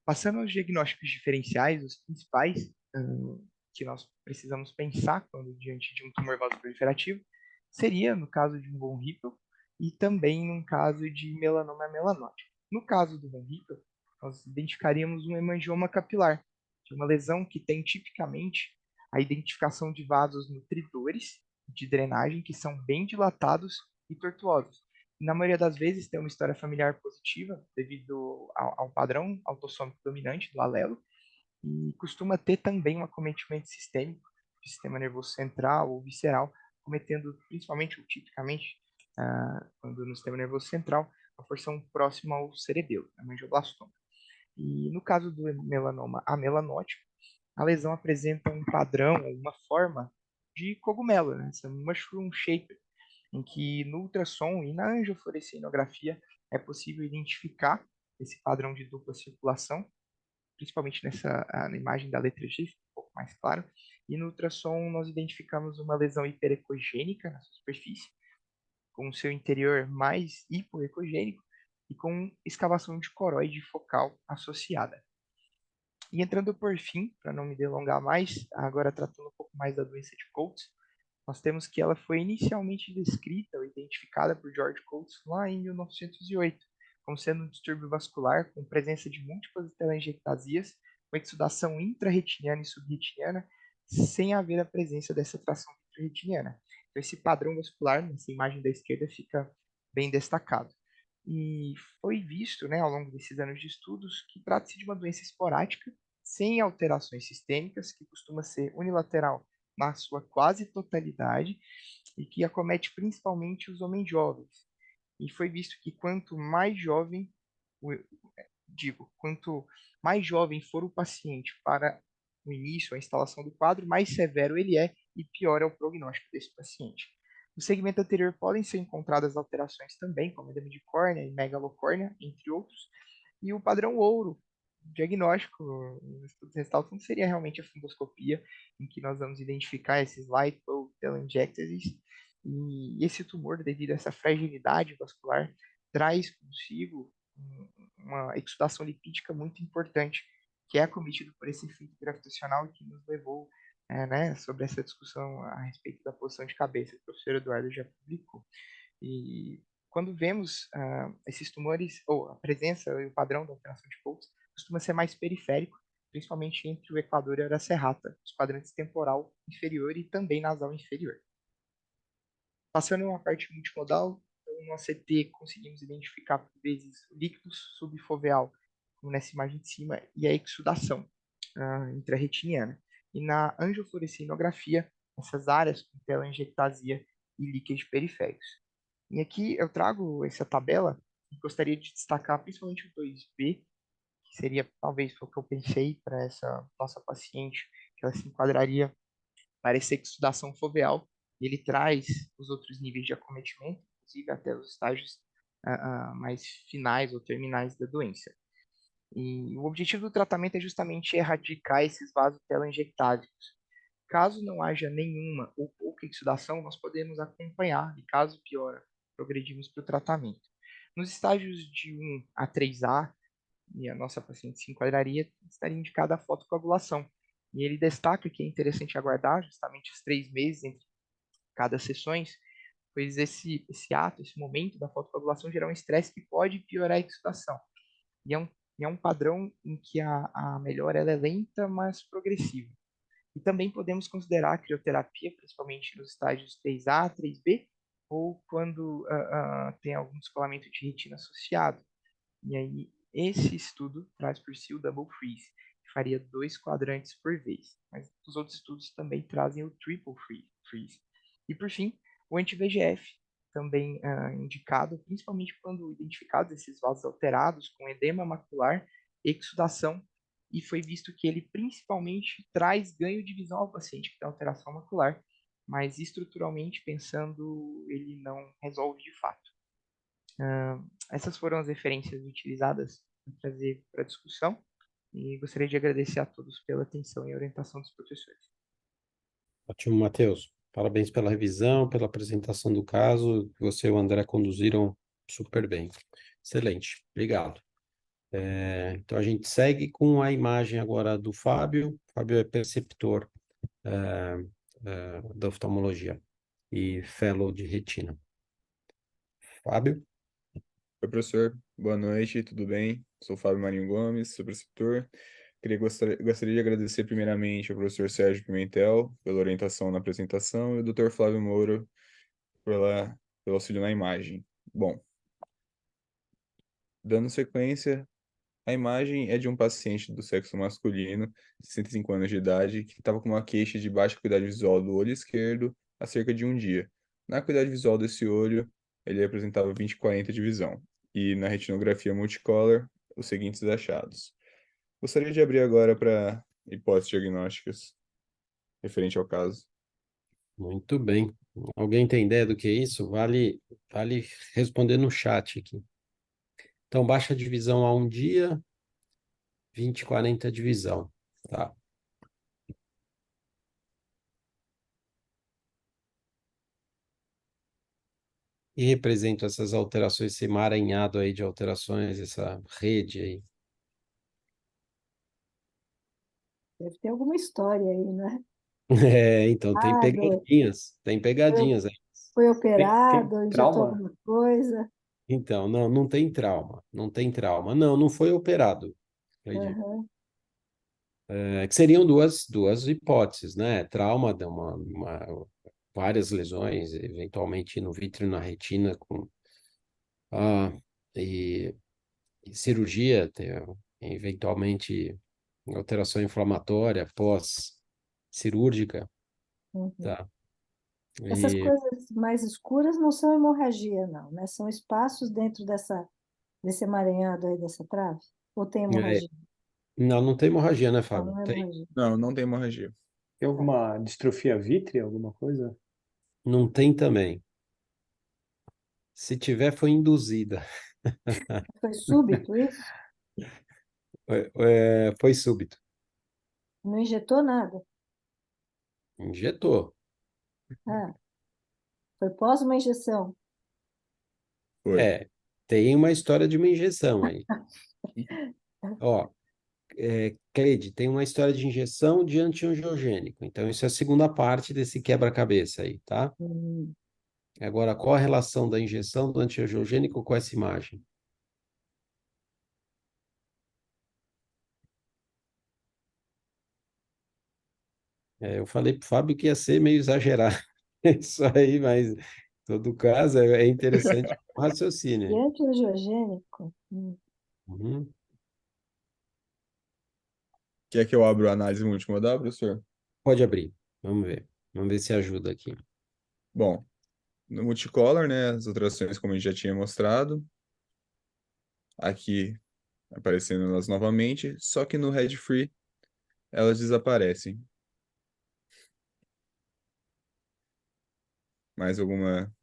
Passando aos diagnósticos diferenciais, os principais que nós precisamos pensar quando diante de um tumor vasoproliferativo seria no caso de um von Hippel e também no caso de melanoma melanótico. No caso do von Hippel, nós identificaríamos um hemangioma capilar, de uma lesão que tem tipicamente a identificação de vasos nutridores de drenagem que são bem dilatados e tortuosos. E, na maioria das vezes tem uma história familiar positiva devido ao padrão autossômico dominante do alelo, e costuma ter também um acometimento sistêmico do sistema nervoso central ou visceral, cometendo principalmente ou tipicamente, quando no sistema nervoso central, uma porção próxima ao cerebelo, a angioblastoma. E no caso do melanoma amelanótico, a lesão apresenta um padrão, uma forma de cogumelo, essa mushroom shape, em que no ultrassom e na angiofluorescinografia é possível identificar esse padrão de dupla circulação, principalmente na imagem da letra G, um pouco mais claro, e no ultrassom nós identificamos uma lesão hiperecogênica na superfície, com o seu interior mais hipoecogênico e com escavação de coroide focal associada. E entrando por fim, para não me delongar mais, agora tratando um pouco mais da doença de Coates, nós temos que ela foi inicialmente descrita ou identificada por George Coates lá em 1908, como sendo um distúrbio vascular com presença de múltiplas telangiectasias, com exudação intrarretiniana e subretiniana, sem haver a presença dessa tração retiniana. Então, esse padrão vascular, nessa imagem da esquerda, fica bem destacado. E foi visto, né, ao longo desses anos de estudos, que trata-se de uma doença esporádica, sem alterações sistêmicas, que costuma ser unilateral na sua quase totalidade e que acomete principalmente os homens jovens. E foi visto que quanto mais jovem, quanto mais jovem for o paciente para o início, a instalação do quadro, mais severo ele é e pior é o prognóstico desse paciente. No segmento anterior podem ser encontradas alterações também, como edema de córnea e megalocórnea, entre outros, e o padrão ouro diagnóstico, os estudos ressaltam, seria realmente a fundoscopia, em que nós vamos identificar esses light bulb telangiectasies, e esse tumor, devido a essa fragilidade vascular, traz consigo uma exudação lipídica muito importante, que é acometido por esse efeito gravitacional que nos levou né, sobre essa discussão a respeito da posição de cabeça que o professor Eduardo já publicou. E quando vemos esses tumores, ou a presença e o padrão da alteração de Coates, costuma ser mais periférico, principalmente entre o equador e a hora serrata, os quadrantes temporal inferior e também nasal inferior. Passando uma parte multimodal, então, no ACT conseguimos identificar, por vezes, o líquido subfoveal, como nessa imagem de cima, e a exudação intrarretiniana. E na angiofluorescinografia, essas áreas com telangiectasia e líquenes periféricos. E aqui eu trago essa tabela e gostaria de destacar principalmente o 2B, que seria talvez o que eu pensei para essa nossa paciente, que ela se enquadraria para essa exudação foveal. Ele traz os outros níveis de acometimento, inclusive até os estágios mais finais ou terminais da doença. E o objetivo do tratamento é justamente erradicar esses vasos telangiectásicos. Caso não haja nenhuma ou pouca exudação, nós podemos acompanhar e, caso piora, progredimos para o tratamento. Nos estágios de 1 a 3A, e a nossa paciente se enquadraria, estaria indicada a fotocoagulação. E ele destaca que é interessante aguardar justamente os 3 meses entre cada sessões, pois esse ato, esse momento da fotocoagulação gera um estresse que pode piorar a exudação. E é um padrão em que a melhora ela é lenta, mas progressiva. E também podemos considerar a crioterapia, principalmente nos estágios 3A, 3B, ou quando tem algum descolamento de retina associado. E aí, esse estudo traz por si o double freeze, que faria 2 quadrantes por vez. Mas os outros estudos também trazem o triple freeze. E por fim, o anti-VEGF, também indicado, principalmente quando identificados esses vasos alterados com edema macular, exudação, e foi visto que ele principalmente traz ganho de visão ao paciente que tem alteração macular, mas estruturalmente pensando, ele não resolve de fato. Essas foram as referências utilizadas para trazer para a discussão e gostaria de agradecer a todos pela atenção e orientação dos professores. Ótimo, Matheus. Parabéns pela revisão, pela apresentação do caso. Você e o André conduziram super bem. Excelente, obrigado. Então, a gente segue com a imagem agora do Fábio. Fábio é preceptor da oftalmologia e fellow de retina. Fábio? Oi, professor. Boa noite, tudo bem? Sou Fábio Marinho Gomes, sou preceptor. Gostaria de agradecer primeiramente ao professor Sérgio Pimentel pela orientação na apresentação e ao Dr. Flávio Moura pelo auxílio na imagem. Bom, dando sequência, a imagem é de um paciente do sexo masculino, de 65 anos de idade, que estava com uma queixa de baixa acuidade visual do olho esquerdo há cerca de um dia. Na acuidade visual desse olho, ele apresentava 20/40 de visão. E na retinografia multicolor, os seguintes achados. Gostaria de abrir agora para hipóteses diagnósticas referente ao caso. Muito bem. Alguém tem ideia do que é isso? Vale responder no chat aqui. Então, baixa divisão a um dia, 20/40 de visão. Tá. E representa essas alterações, esse emaranhado aí de alterações, essa rede aí. Deve ter alguma história aí, né? Então tem Ah, pegadinhas aí. foi Tem operado, injetou trauma? alguma coisa. Então, não tem trauma, não tem trauma. Não foi operado, acredito. Aham. Que seriam duas hipóteses, né? Trauma, várias lesões, eventualmente no vítreo e na retina, ah, e, e cirurgia, eventualmente alteração inflamatória pós-cirúrgica, Uhum. tá? Essas E coisas mais escuras não são hemorragia, não, né? São espaços dentro desse emaranhado aí dessa trave? Ou tem é, hemorragia? não tem hemorragia, né, Não, Fábio? não é Tem? hemorragia. Não, não tem hemorragia. Tem Tá. alguma distrofia vítrea, alguma coisa? Não tem também. Se tiver, foi induzida. Foi súbito isso? Foi súbito. Não injetou nada? Injetou. Ah, foi pós uma injeção? Foi. É, tem uma história de uma injeção aí. Ó, Cleide, tem uma história de injeção de antiangiogênico. Então, isso é a segunda parte desse quebra-cabeça aí, tá? Hum. Agora, qual a relação da injeção do antiangiogênico com essa imagem? Eu falei para o Fábio que ia ser meio exagerado isso aí, mas, em todo caso, é interessante o raciocínio. E Hein? antiangiogênico? Uhum. Quer que eu abra a análise multimodal, professor? Pode abrir. Vamos ver. Vamos ver se ajuda aqui. Bom, no multicolor, né, as alterações como a gente já tinha mostrado, aqui aparecendo elas novamente, só que no Red Free elas desaparecem. Mais alguma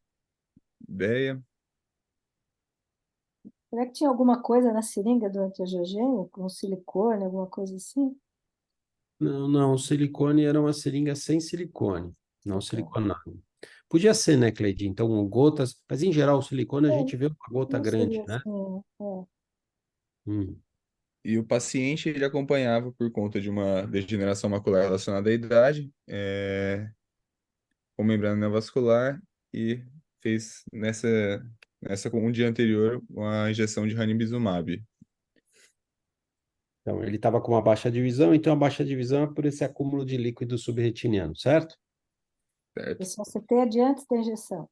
ideia? Será que tinha alguma coisa na seringa do antiangiogênico? Um silicone, alguma coisa assim? Não, não, o silicone era uma seringa sem silicone, não Silicone. siliconado. Podia ser, né, Cleide? Então, gotas, mas em geral o silicone a É, gente vê uma gota não grande, seria né? assim, é. Hum. E o paciente ele acompanhava por conta de uma degeneração macular relacionada à idade, com membrana neovascular e fez nessa um dia anterior uma injeção de ranibizumab. Então, ele estava com uma baixa divisão, então a baixa divisão é por esse acúmulo de líquido subretiniano, certo? Certo? Isso você tem adiante da injeção.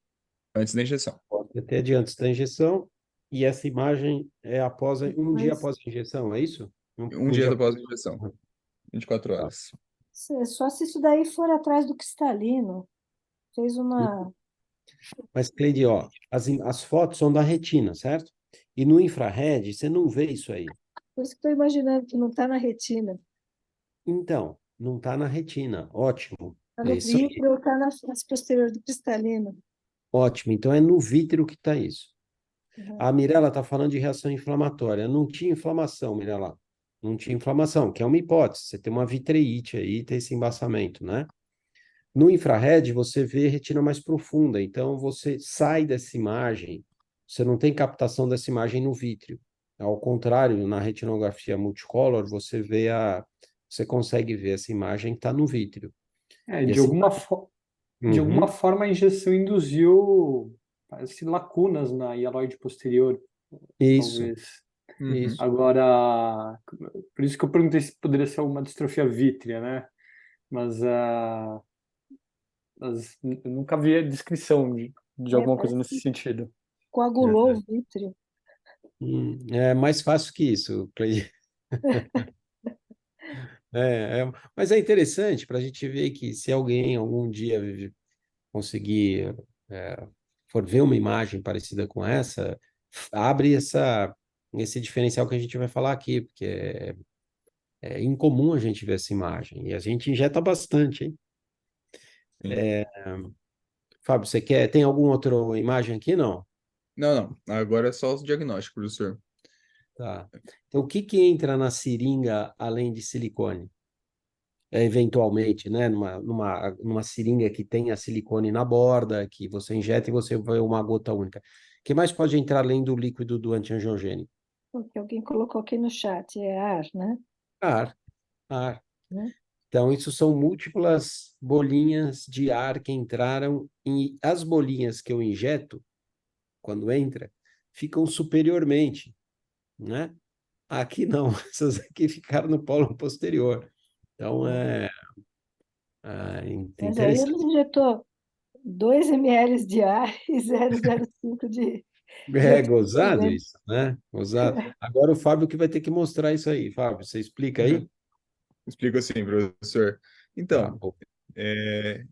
Antes da injeção. Até de antes da injeção, e essa imagem é um dia Depois, após a injeção, é isso? Um Um dia dia após a após. injeção, 24 Tá. horas. só se isso daí for atrás do cristalino. Fez uma. Mas, Cleide, ó, as fotos são da retina, certo? E no infrared, você não vê isso aí. Por isso que estou imaginando que não está na retina. Então, não está na retina. Ótimo. Está É no isso aí. vítreo ou está na face posterior do cristalino. Ótimo. Então, é no vítreo que está isso. Uhum. A Mirella está falando de reação inflamatória. Não tinha inflamação, Mirella. Não tinha inflamação, que é uma hipótese. Você tem uma vitreite aí, tem esse embaçamento, né? No infrared, você vê retina mais profunda. Então, você sai dessa imagem, você não tem captação dessa imagem no vítreo. Ao contrário, na retinografia multicolor, você consegue ver essa imagem que está no vítreo. É, E de essa alguma, imagem... de alguma Uhum, forma a injeção induziu, parece, lacunas na hialoide posterior, isso, talvez. Uhum. isso. Agora, por isso que eu perguntei se poderia ser uma distrofia vítrea, né? Mas, eu nunca vi a descrição de alguma coisa Parece nesse que sentido. coagulou o vítreo. É mais fácil que isso, Cleide. Mas é interessante para a gente ver que se alguém algum dia conseguir é, for ver uma imagem parecida com essa, abre esse diferencial que a gente vai falar aqui, porque é incomum a gente ver essa imagem e a gente injeta bastante, hein? Sim. Fábio, tem alguma outra imagem aqui? Não. Não, não. Agora é só os diagnósticos, professor. Tá. Então, o que que entra na seringa além de silicone? Eventualmente, né, numa seringa que tenha silicone na borda, que você injeta e você vai uma gota única. O que mais pode entrar além do líquido do antiangiogênico? O que alguém colocou aqui no chat é ar, né? Ar, ar. Né? Então, isso são múltiplas bolinhas de ar que entraram e as bolinhas que eu injeto, quando entra, ficam superiormente, né? Aqui não, essas aqui ficaram no polo posterior. Então, Né? é Mas aí ele interessante. injetou 2 ml de ar e 0,05 de É gozado oxigênio. isso, né? Gozado. Agora o Fábio que vai ter que mostrar isso aí. Fábio, você explica aí? Explico assim, professor. Tá, Então, bom.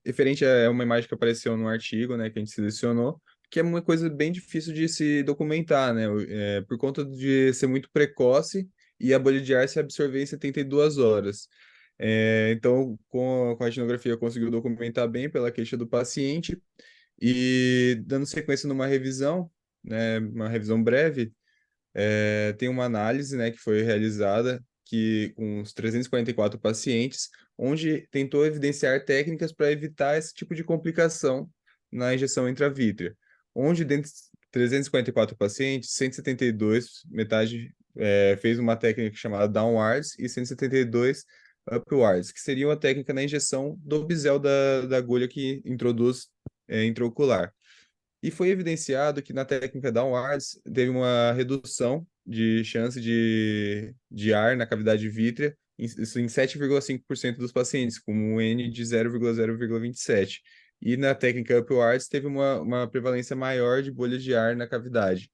referente a uma imagem que apareceu no artigo, né, que a gente selecionou, que é uma coisa bem difícil de se documentar, né, por conta de ser muito precoce e a bolha de ar se absorver em 72 horas. Então, com a etnografia, conseguiu documentar bem pela queixa do paciente e, dando sequência numa revisão, né, uma revisão breve, tem uma análise, né, que foi realizada com os 344 pacientes, onde tentou evidenciar técnicas para evitar esse tipo de complicação na injeção intravítrea, onde dentre 344 pacientes, 172, metade, fez uma técnica chamada downwards e 172 upwards, que seria uma técnica na injeção do bisel da agulha que introduz intraocular. E foi evidenciado que na técnica downwards teve uma redução de chance de ar na cavidade vítrea em 7,5% dos pacientes, com um N de 0,027. E na técnica upwards teve uma prevalência maior de bolhas de ar na cavidade.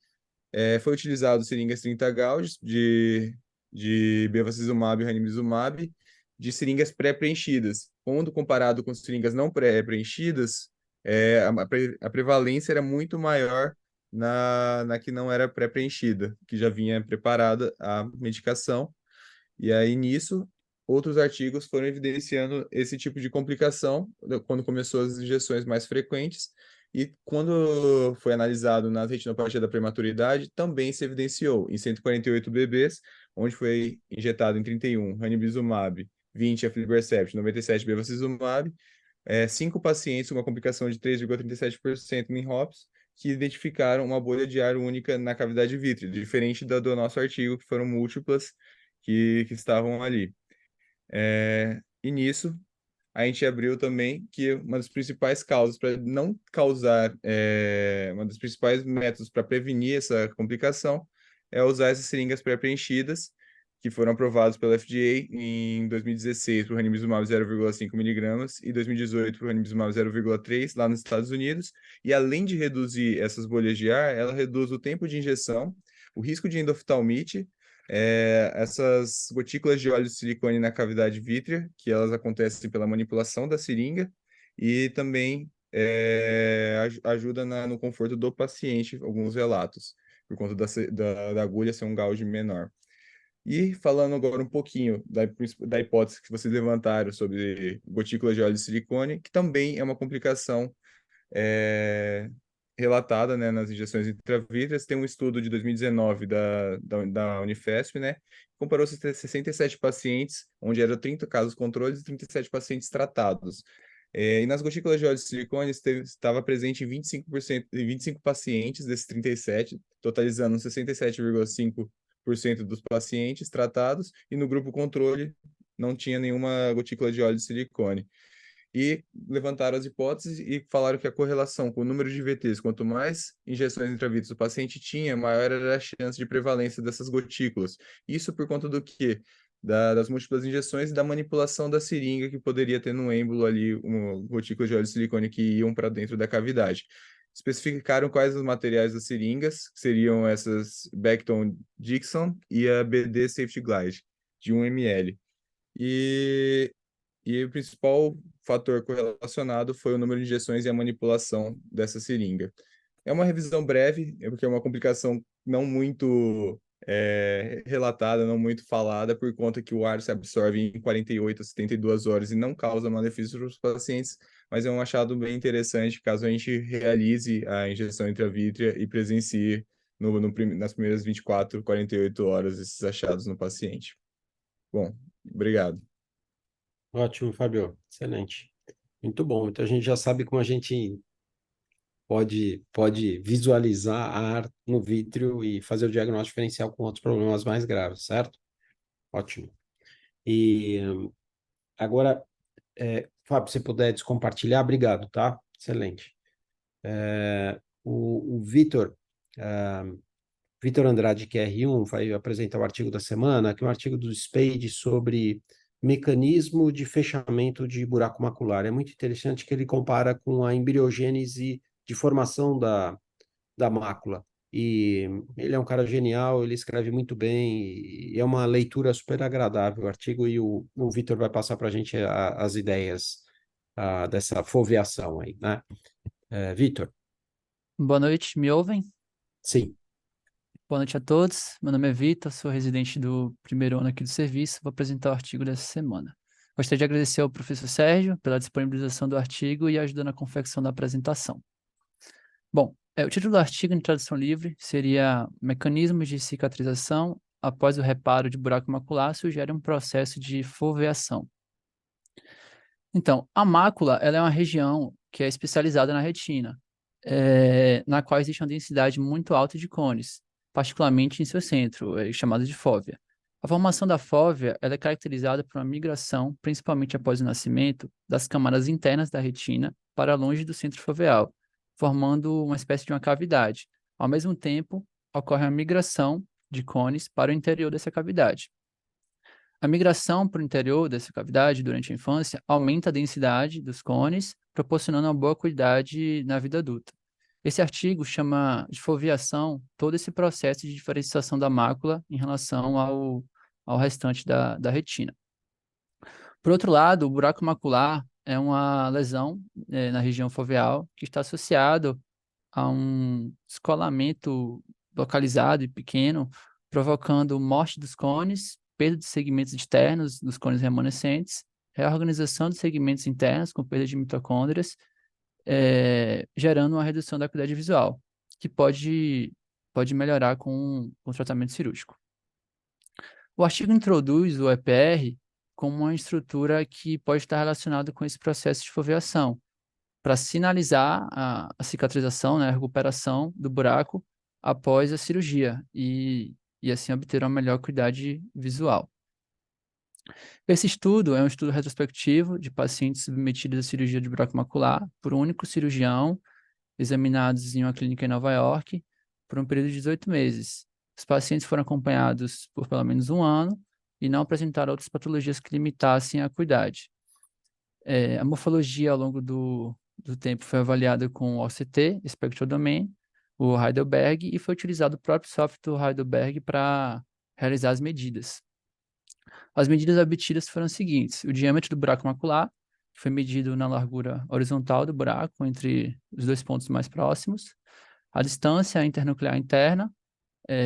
Foi utilizado seringas 30 Gauss de bevacizumab e ranibizumab, de seringas pré-preenchidas. Quando comparado com seringas não pré-preenchidas, a prevalência era muito maior na que não era pré-preenchida, que já vinha preparada a medicação. E aí, nisso, outros artigos foram evidenciando esse tipo de complicação quando começou as injeções mais frequentes. E quando foi analisado na retinopatia da prematuridade, também se evidenciou em 148 bebês, onde foi injetado em 31 ranibizumab, 20 aflibercept, 97 bevacizumab, 5 pacientes com uma complicação de 3,37% em HOPS, que identificaram uma bolha de ar única na cavidade vítrea, diferente do nosso artigo, que foram múltiplas que estavam ali. E nisso, a gente abriu também que uma das principais causas para não causar, uma das principais métodos para prevenir essa complicação é usar essas seringas pré-preenchidas, que foram aprovados pela FDA em 2016 para o ranibizumab 0,5 miligramas e 2018 para o ranibizumab 0,3 lá nos Estados Unidos. E além de reduzir essas bolhas de ar, ela reduz o tempo de injeção, o risco de endoftalmite, essas gotículas de óleo de silicone na cavidade vítrea, que elas acontecem pela manipulação da seringa, e também ajuda no conforto do paciente, alguns relatos, por conta da agulha ser um gauge menor. E falando agora um pouquinho da hipótese que vocês levantaram sobre gotículas de óleo de silicone, que também é uma complicação é, relatada, né, nas injeções intravítreas. Tem um estudo de 2019 da Unifesp, né, que comparou 67 pacientes, onde eram 30 casos controles e 37 pacientes tratados. E nas gotículas de óleo de silicone estava presente em 25%, em 25 pacientes desses 37, totalizando 67,5% dos pacientes tratados, e no grupo controle não tinha nenhuma gotícula de óleo de silicone. E levantaram as hipóteses e falaram que a correlação com o número de VTs, quanto mais injeções intravítreas o paciente tinha, maior era a chance de prevalência dessas gotículas. Isso por conta do quê? Das múltiplas injeções e da manipulação da seringa que poderia ter no êmbolo ali uma gotícula de óleo de silicone que iam para dentro da cavidade. Especificaram quais os materiais das seringas, que seriam essas Becton Dixon e a BD Safety Glide, de 1 ml. E o principal fator correlacionado foi o número de injeções e a manipulação dessa seringa. É uma revisão breve, porque é uma complicação não muito relatada, não muito falada, por conta que o ar se absorve em 48 a 72 horas e não causa malefício para os pacientes, mas é um achado bem interessante caso a gente realize a injeção intravítrea e presencie nas primeiras 24, 48 horas esses achados no paciente. Bom, obrigado. Ótimo, Fábio. Excelente. Muito bom. Então a gente já sabe como a gente pode visualizar ar no vítreo e fazer o diagnóstico diferencial com outros problemas mais graves, certo? Ótimo. E agora, Fábio, se puder descompartilhar, obrigado, tá? Excelente. O Vitor, Vitor Andrade, que é R1, vai apresentar o artigo da semana, que é um artigo do Spade sobre mecanismo de fechamento de buraco macular. É muito interessante que ele compara com a embriogênese de formação da mácula. E ele é um cara genial, ele escreve muito bem, e é uma leitura super agradável o artigo, e o Vitor vai passar para a gente as ideias dessa foveação aí, né? Vitor? Boa noite, me ouvem? Sim. Boa noite a todos. Meu nome é Vitor, sou residente do primeiro ano aqui do serviço. Vou apresentar o artigo dessa semana. Gostaria de agradecer ao professor Sérgio pela disponibilização do artigo e ajudando na confecção da apresentação. Bom, o título do artigo, em tradução livre, seria Mecanismos de cicatrização após o reparo de buraco macular sugere um processo de foveação. Então, a mácula ela é uma região que é especializada na retina, na qual existe uma densidade muito alta de cones, particularmente em seu centro, chamado de fóvea. A formação da fóvea ela é caracterizada por uma migração, principalmente após o nascimento, das camadas internas da retina para longe do centro foveal, formando uma espécie de uma cavidade. Ao mesmo tempo, ocorre a migração de cones para o interior dessa cavidade. A migração para o interior dessa cavidade durante a infância aumenta a densidade dos cones, proporcionando uma boa qualidade na vida adulta. Esse artigo chama de foveação todo esse processo de diferenciação da mácula em relação ao restante da retina. Por outro lado, o buraco macular é uma lesão na região foveal que está associado a um descolamento localizado e pequeno, provocando morte dos cones, perda de segmentos externos dos cones remanescentes, reorganização dos segmentos internos com perda de mitocôndrias, gerando uma redução da acuidade visual, que pode melhorar com o tratamento cirúrgico. O artigo introduz o EPR como uma estrutura que pode estar relacionada com esse processo de foveação, para sinalizar a cicatrização, né, a recuperação do buraco após a cirurgia e assim obter uma melhor qualidade visual. Esse estudo é um estudo retrospectivo de pacientes submetidos à cirurgia de buraco macular por um único cirurgião, examinados em uma clínica em Nova York por um período de 18 meses. Os pacientes foram acompanhados por pelo menos um ano e não apresentaram outras patologias que limitassem a acuidade. A morfologia ao longo do tempo foi avaliada com o OCT, Spectral Domain, o Heidelberg, e foi utilizado o próprio software do Heidelberg para realizar as medidas. As medidas obtidas foram as seguintes: o diâmetro do buraco macular, que foi medido na largura horizontal do buraco, entre os dois pontos mais próximos. A distância internuclear interna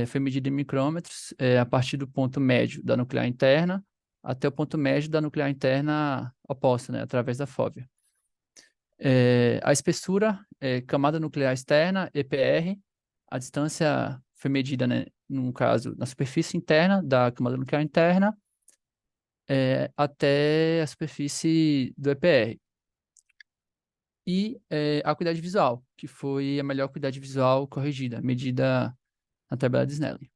foi medida em micrômetros, a partir do ponto médio da nuclear interna até o ponto médio da nuclear interna oposta, né, através da fóvea. A espessura, camada nuclear externa, EPR, a distância foi medida, né, no caso, na superfície interna da camada nuclear interna até a superfície do EPR. E a acuidade visual, que foi a melhor acuidade visual corrigida, medida na tabela de Snellen.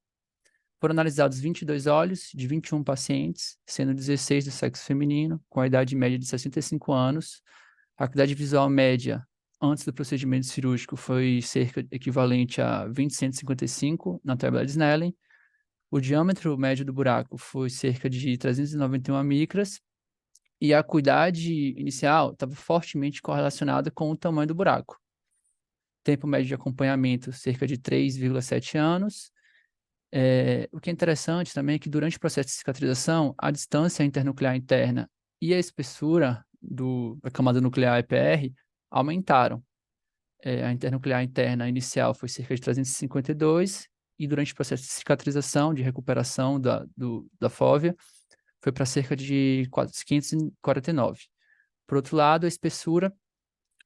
Foram analisados 22 olhos de 21 pacientes, sendo 16 do sexo feminino, com a idade média de 65 anos. A acuidade visual média antes do procedimento cirúrgico foi cerca equivalente a 20/155 na tabela de Snellen. O diâmetro médio do buraco foi cerca de 391 micras e a acuidade inicial estava fortemente correlacionada com o tamanho do buraco. Tempo médio de acompanhamento, cerca de 3,7 anos. O que é interessante também é que durante o processo de cicatrização, a distância internuclear interna e a espessura da camada nuclear EPR aumentaram. A internuclear interna inicial foi cerca de 352 e durante o processo de cicatrização, de recuperação da fóvea, foi para cerca de 549. Por outro lado, a espessura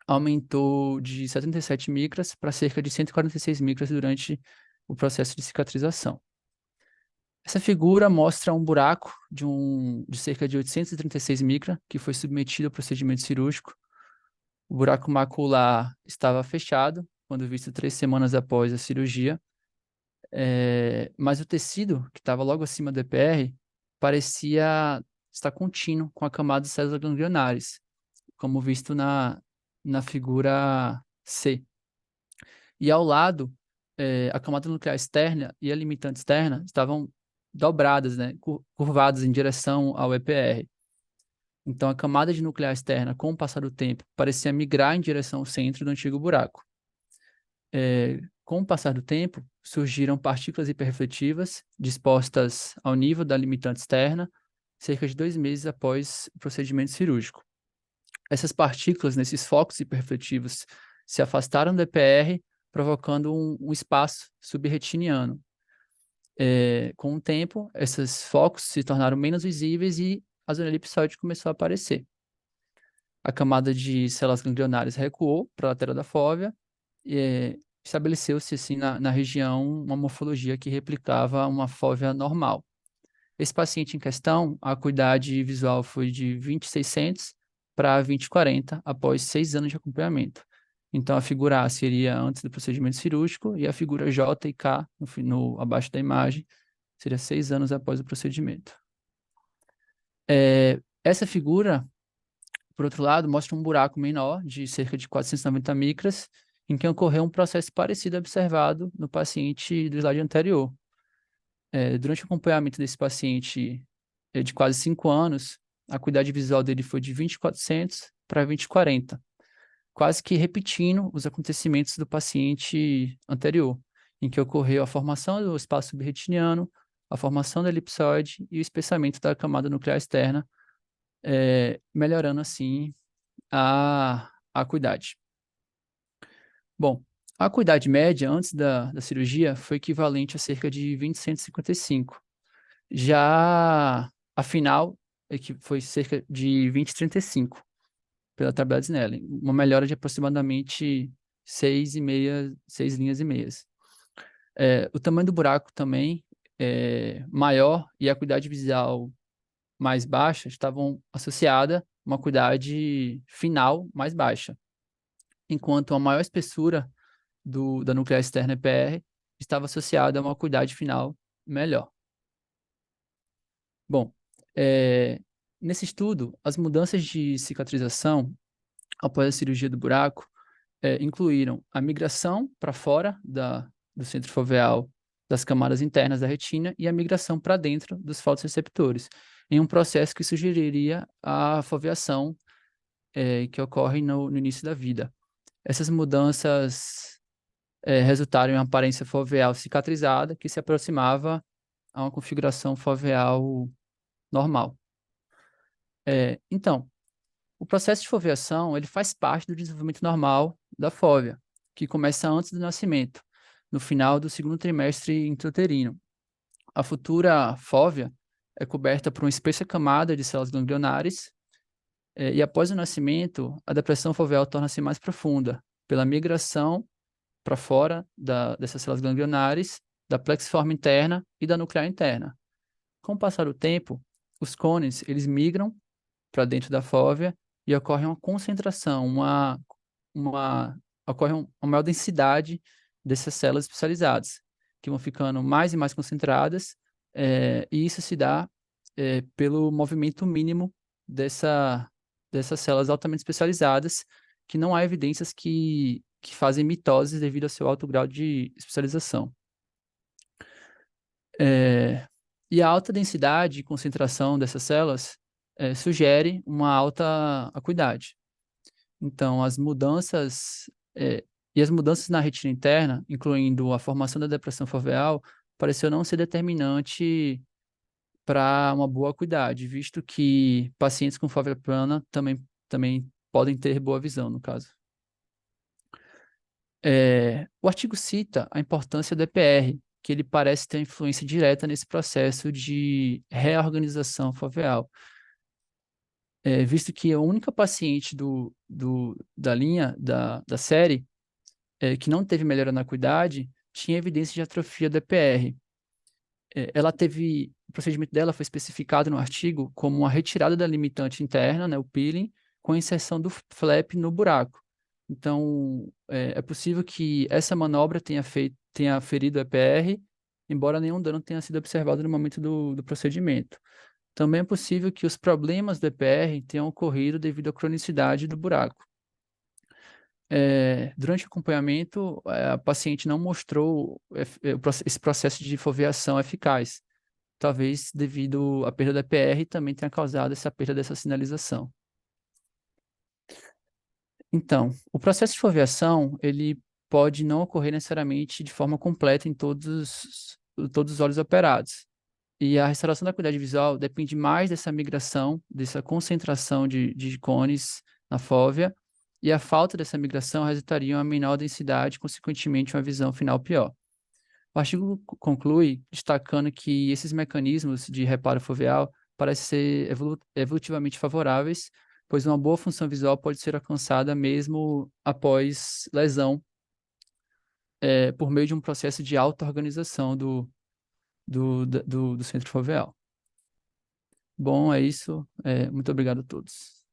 aumentou de 77 micras para cerca de 146 micras durante o processo de cicatrização. Essa figura mostra um buraco de cerca de 836 micras, que foi submetido ao procedimento cirúrgico. O buraco macular estava fechado, quando visto 3 semanas após a cirurgia, mas o tecido, que estava logo acima do EPR, parecia estar contínuo com a camada de células ganglionares, como visto na figura C. E ao lado, a camada nuclear externa e a limitante externa estavam dobradas, né, curvadas em direção ao EPR. Então, a camada de nuclear externa, com o passar do tempo, parecia migrar em direção ao centro do antigo buraco. Com o passar do tempo, surgiram partículas hiperrefletivas dispostas ao nível da limitante externa, cerca de 2 meses após o procedimento cirúrgico. Essas partículas, nesses focos hiperrefletivos, se afastaram do EPR, provocando um espaço subretiniano. Com o tempo, esses focos se tornaram menos visíveis e a zona elipsoide começou a aparecer. A camada de células ganglionares recuou para a lateral da fóvea e estabeleceu-se assim na região uma morfologia que replicava uma fóvea normal. Esse paciente em questão, a acuidade visual foi de 20/600 para 20/40 após 6 anos de acompanhamento. Então, a figura A seria antes do procedimento cirúrgico e a figura J e K, abaixo da imagem, seria 6 anos após o procedimento. Essa figura, por outro lado, mostra um buraco menor de cerca de 490 micras, em que ocorreu um processo parecido observado no paciente do slide anterior. Durante o acompanhamento desse paciente de quase 5 anos, a acuidade visual dele foi de 20/400 para 20/40, quase que repetindo os acontecimentos do paciente anterior, em que ocorreu a formação do espaço subretiniano, a formação da elipsoide e o espessamento da camada nuclear externa, melhorando assim a acuidade. Bom, a acuidade média antes da cirurgia foi equivalente a cerca de 20/155. Já a final, que foi cerca de 20/35, pela tabela de Snellen, uma melhora de aproximadamente 6 linhas e meias. O tamanho do buraco também é maior e a acuidade visual mais baixa estavam associada a uma acuidade final mais baixa, enquanto a maior espessura da nuclear externa EPR estava associada a uma acuidade final melhor. Bom, nesse estudo, as mudanças de cicatrização após a cirurgia do buraco incluíram a migração para fora do centro foveal das camadas internas da retina e a migração para dentro dos fotoreceptores, em um processo que sugeriria a foveação que ocorre no início da vida. Essas mudanças resultaram em uma aparência foveal cicatrizada que se aproximava a uma configuração foveal normal. Então, o processo de foveação ele faz parte do desenvolvimento normal da fóvea, que começa antes do nascimento, no final do segundo trimestre intrauterino. A futura fóvea é coberta por uma espessa camada de células ganglionares e após o nascimento, a depressão foveal torna-se mais profunda pela migração para fora dessas células ganglionares, da plexiforme interna e da nuclear interna. Com o passar do tempo, os cones eles migram para dentro da fóvea e ocorre uma concentração, ocorre uma maior densidade dessas células especializadas, que vão ficando mais e mais concentradas, e isso se dá pelo movimento mínimo dessas células altamente especializadas, que não há evidências que fazem mitose devido ao seu alto grau de especialização. E a alta densidade e concentração dessas células sugere uma alta acuidade. Então, as mudanças na retina interna, incluindo a formação da depressão foveal, pareceu não ser determinante para uma boa acuidade, visto que pacientes com fóvea plana também podem ter boa visão, no caso. O artigo cita a importância do EPR, que ele parece ter influência direta nesse processo de reorganização foveal, visto que a única paciente da linha, da série, que não teve melhora na acuidade, tinha evidência de atrofia do EPR. O procedimento dela foi especificado no artigo como uma retirada da limitante interna, né, o peeling, com a inserção do flap no buraco. Então, é possível que essa manobra tenha ferido o EPR, embora nenhum dano tenha sido observado no momento do procedimento. Também é possível que os problemas do EPR tenham ocorrido devido à cronicidade do buraco. Durante o acompanhamento, a paciente não mostrou esse processo de foveação eficaz, talvez devido à perda da EPR também tenha causado essa perda dessa sinalização. Então, o processo de foveação, ele pode não ocorrer necessariamente de forma completa em todos os olhos operados. E a restauração da acuidade visual depende mais dessa migração, dessa concentração de cones na fóvea, e a falta dessa migração resultaria em uma menor densidade, consequentemente uma visão final pior. O artigo conclui destacando que esses mecanismos de reparo foveal parecem ser evolutivamente favoráveis, pois uma boa função visual pode ser alcançada mesmo após lesão, por meio de um processo de auto-organização do centro foveal. Bom, é isso. Muito obrigado a todos.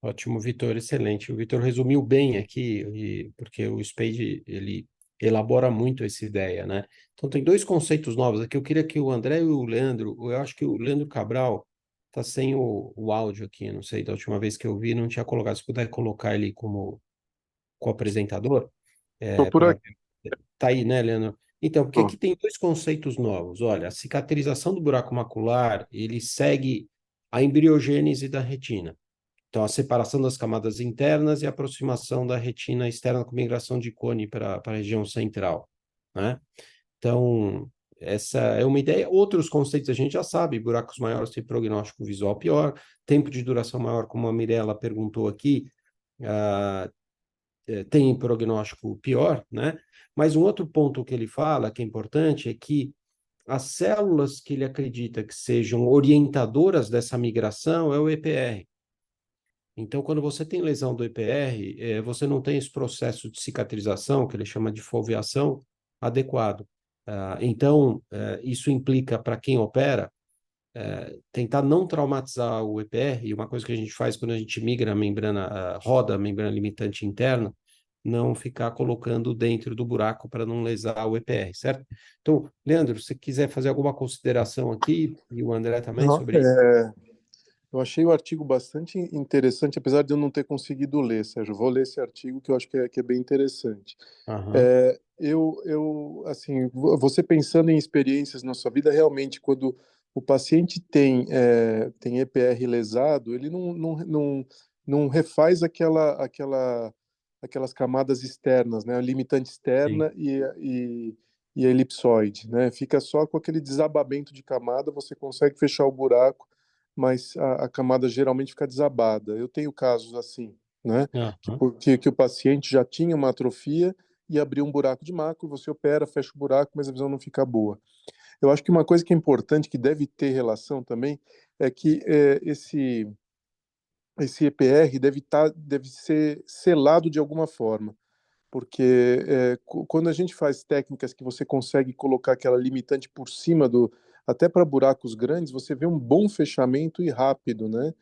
Ótimo, Vitor, excelente. O Vitor resumiu bem aqui, porque o Spade, ele elabora muito essa ideia, né? Então, tem dois conceitos novos aqui. Eu queria que o André e o Leandro, eu acho que o Leandro Cabral está sem o áudio aqui, não sei, da última vez que eu vi, não tinha colocado. Se puder colocar ele como co-apresentador, Tô por para... aqui. Tá aí, né, Leandro? Então, porque Tô. aqui tem dois conceitos novos. Olha, a cicatrização do buraco macular, ele segue a embriogênese da retina. Então, a separação das camadas internas e a aproximação da retina externa com migração de cone para a região central, né? Então, essa é uma ideia. Outros conceitos a gente já sabe, buracos maiores têm prognóstico visual pior, tempo de duração maior, como a Mirella perguntou aqui, tem prognóstico pior, né? Mas um outro ponto que ele fala, que é importante, é que as células que ele acredita que sejam orientadoras dessa migração é o EPR. Então, quando você tem lesão do EPR, você não tem esse processo de cicatrização, que ele chama de foveação, adequado. Então, isso implica, para quem opera, tentar não traumatizar o EPR, e uma coisa que a gente faz quando a gente migra a membrana, roda a membrana limitante interna, não ficar colocando dentro do buraco para não lesar o EPR, certo? Então, Leandro, se quiser fazer alguma consideração aqui, e o André também, Não, sobre isso. eu achei o artigo bastante interessante, apesar de eu não ter conseguido ler, Sérgio. Vou ler esse artigo que eu acho que é bem interessante. Aham, Assim, você pensando em experiências na sua vida, realmente, quando o paciente tem EPR lesado, ele não refaz aquelas camadas externas, né? A limitante sim. externa e a elipsoide, né? Fica só com aquele desabamento de camada, você consegue fechar o buraco, mas a camada geralmente fica desabada. Eu tenho casos assim, né? Aham. Que o paciente já tinha uma atrofia e abriu um buraco de mácula, você opera, fecha o buraco, mas a visão não fica boa. Eu acho que uma coisa que é importante, que deve ter relação também, é que esse EPR deve ser selado de alguma forma, porque quando a gente faz técnicas que você consegue colocar aquela limitante por cima até para buracos grandes, você vê um bom fechamento e rápido, né?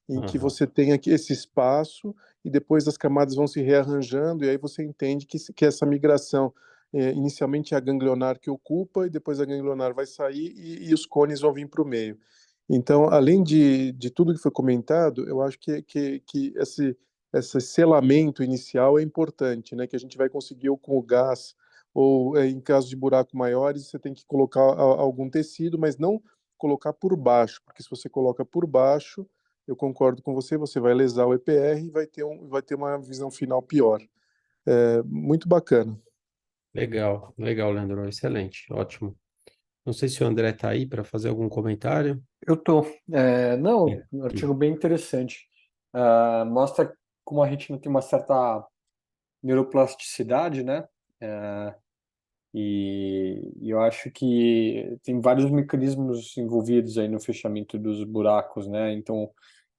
Em que Aham. você tem aqui esse espaço e depois as camadas vão se rearranjando e aí você entende que essa migração inicialmente é a ganglionar que ocupa e depois a ganglionar vai sair e os cones vão vir para o meio. Então, além de tudo que foi comentado, eu acho que esse selamento inicial é importante, né? Que a gente vai conseguir ou com o gás, ou em caso de buraco maiores, você tem que colocar algum tecido, mas não colocar por baixo, porque se você coloca por baixo, eu concordo com você, você vai lesar o EPR e vai ter uma visão final pior. Muito bacana. Legal, legal, Leandro. Excelente, ótimo. Não sei se o André está aí para fazer algum comentário. Eu tô. Não, É. um artigo bem interessante. Mostra como a retina tem uma certa neuroplasticidade, né? É, e eu acho que tem vários mecanismos envolvidos aí no fechamento dos buracos, né? Então,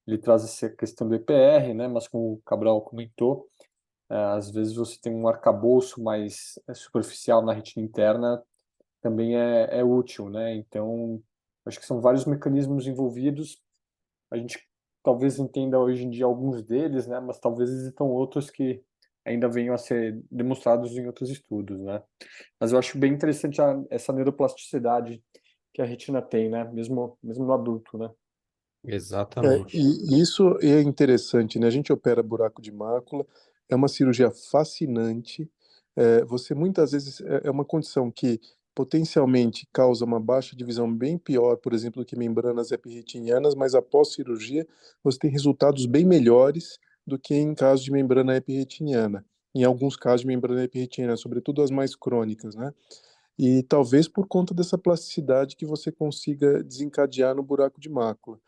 ele traz essa questão do EPR, né? Mas como o Cabral comentou, às vezes você tem um arcabouço mais superficial na retina interna, também é útil, né? Então, acho que são vários mecanismos envolvidos. A gente talvez entenda hoje em dia alguns deles, né? Mas talvez existam outros que ainda venham a ser demonstrados em outros estudos, né? Mas eu acho bem interessante essa neuroplasticidade que a retina tem, né? Mesmo no adulto, né? Exatamente. E isso é interessante, né? A gente opera buraco de mácula, é uma cirurgia fascinante. Você muitas vezes é uma condição que potencialmente causa uma baixa de visão bem pior, por exemplo, do que membranas epirretinianas, mas após cirurgia você tem resultados bem melhores do que em caso de membrana epirretiniana. Em alguns casos de membrana epirretiniana, sobretudo as mais crônicas, né? E talvez por conta dessa plasticidade que você consiga desencadear no buraco de mácula.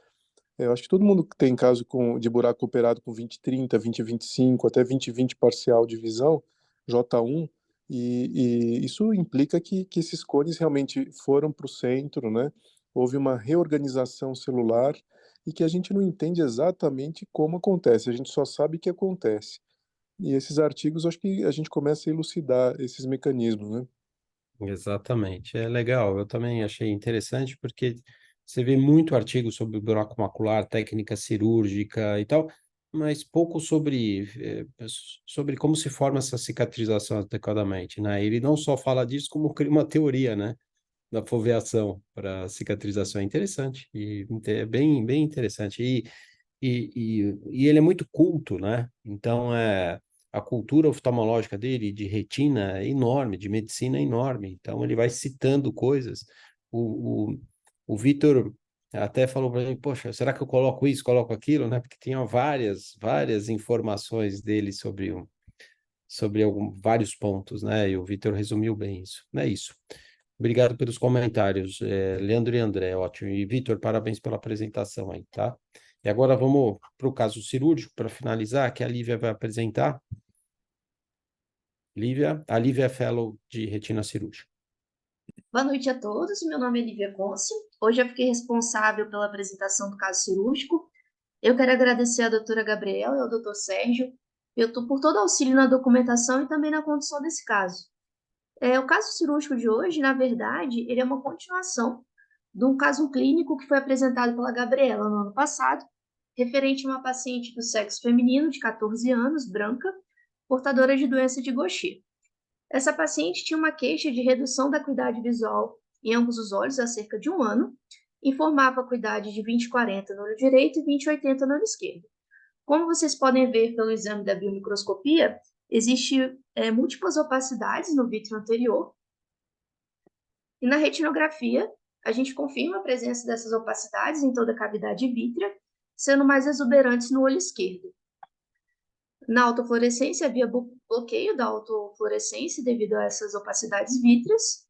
Eu acho que todo mundo que tem caso de buraco operado com 20/30, 20/25, até 20/20 parcial de visão, J1, e isso implica que esses cones realmente foram para o centro, né? Houve uma reorganização celular e que a gente não entende exatamente como acontece, a gente só sabe que acontece. E esses artigos, acho que a gente começa a elucidar esses mecanismos, né? Exatamente, é legal. Eu também achei interessante porque você vê muito artigo sobre buraco macular, técnica cirúrgica e tal, mas pouco sobre como se forma essa cicatrização adequadamente, né? Ele não só fala disso, como cria uma teoria, né, da foveação para cicatrização. É interessante e é bem interessante. E ele é muito culto, né? Então, a cultura oftalmológica dele, de retina, é enorme, de medicina é enorme. Então, ele vai citando coisas. O, o, o Vitor até falou para mim, poxa, será que eu coloco isso, coloco aquilo, né? Porque tinha várias informações dele sobre vários pontos, né? E o Vitor resumiu bem isso. É isso. Obrigado pelos comentários, Leandro e André, ótimo. E Vitor, parabéns pela apresentação aí, tá? E agora vamos para o caso cirúrgico, para finalizar, que a Lívia vai apresentar. A Lívia é fellow de retina cirúrgica. Boa noite a todos, meu nome é Lívia Conce. Hoje eu fiquei responsável pela apresentação do caso cirúrgico. Eu quero agradecer à doutora Gabriela e ao doutor Sérgio por todo o auxílio na documentação e também na condução desse caso. O caso cirúrgico de hoje, na verdade, ele é uma continuação de um caso clínico que foi apresentado pela Gabriela no ano passado, referente a uma paciente do sexo feminino de 14 anos, branca, portadora de doença de Gaucher. Essa paciente tinha uma queixa de redução da acuidade visual em ambos os olhos há cerca de um ano, informava acuidade de 20/40 no olho direito e 20/80 no olho esquerdo. Como vocês podem ver pelo exame da biomicroscopia, existem múltiplas opacidades no vítreo anterior. E na retinografia, a gente confirma a presença dessas opacidades em toda a cavidade vítrea, sendo mais exuberantes no olho esquerdo. Na autofluorescência, havia bloqueio da autofluorescência devido a essas opacidades vítreas.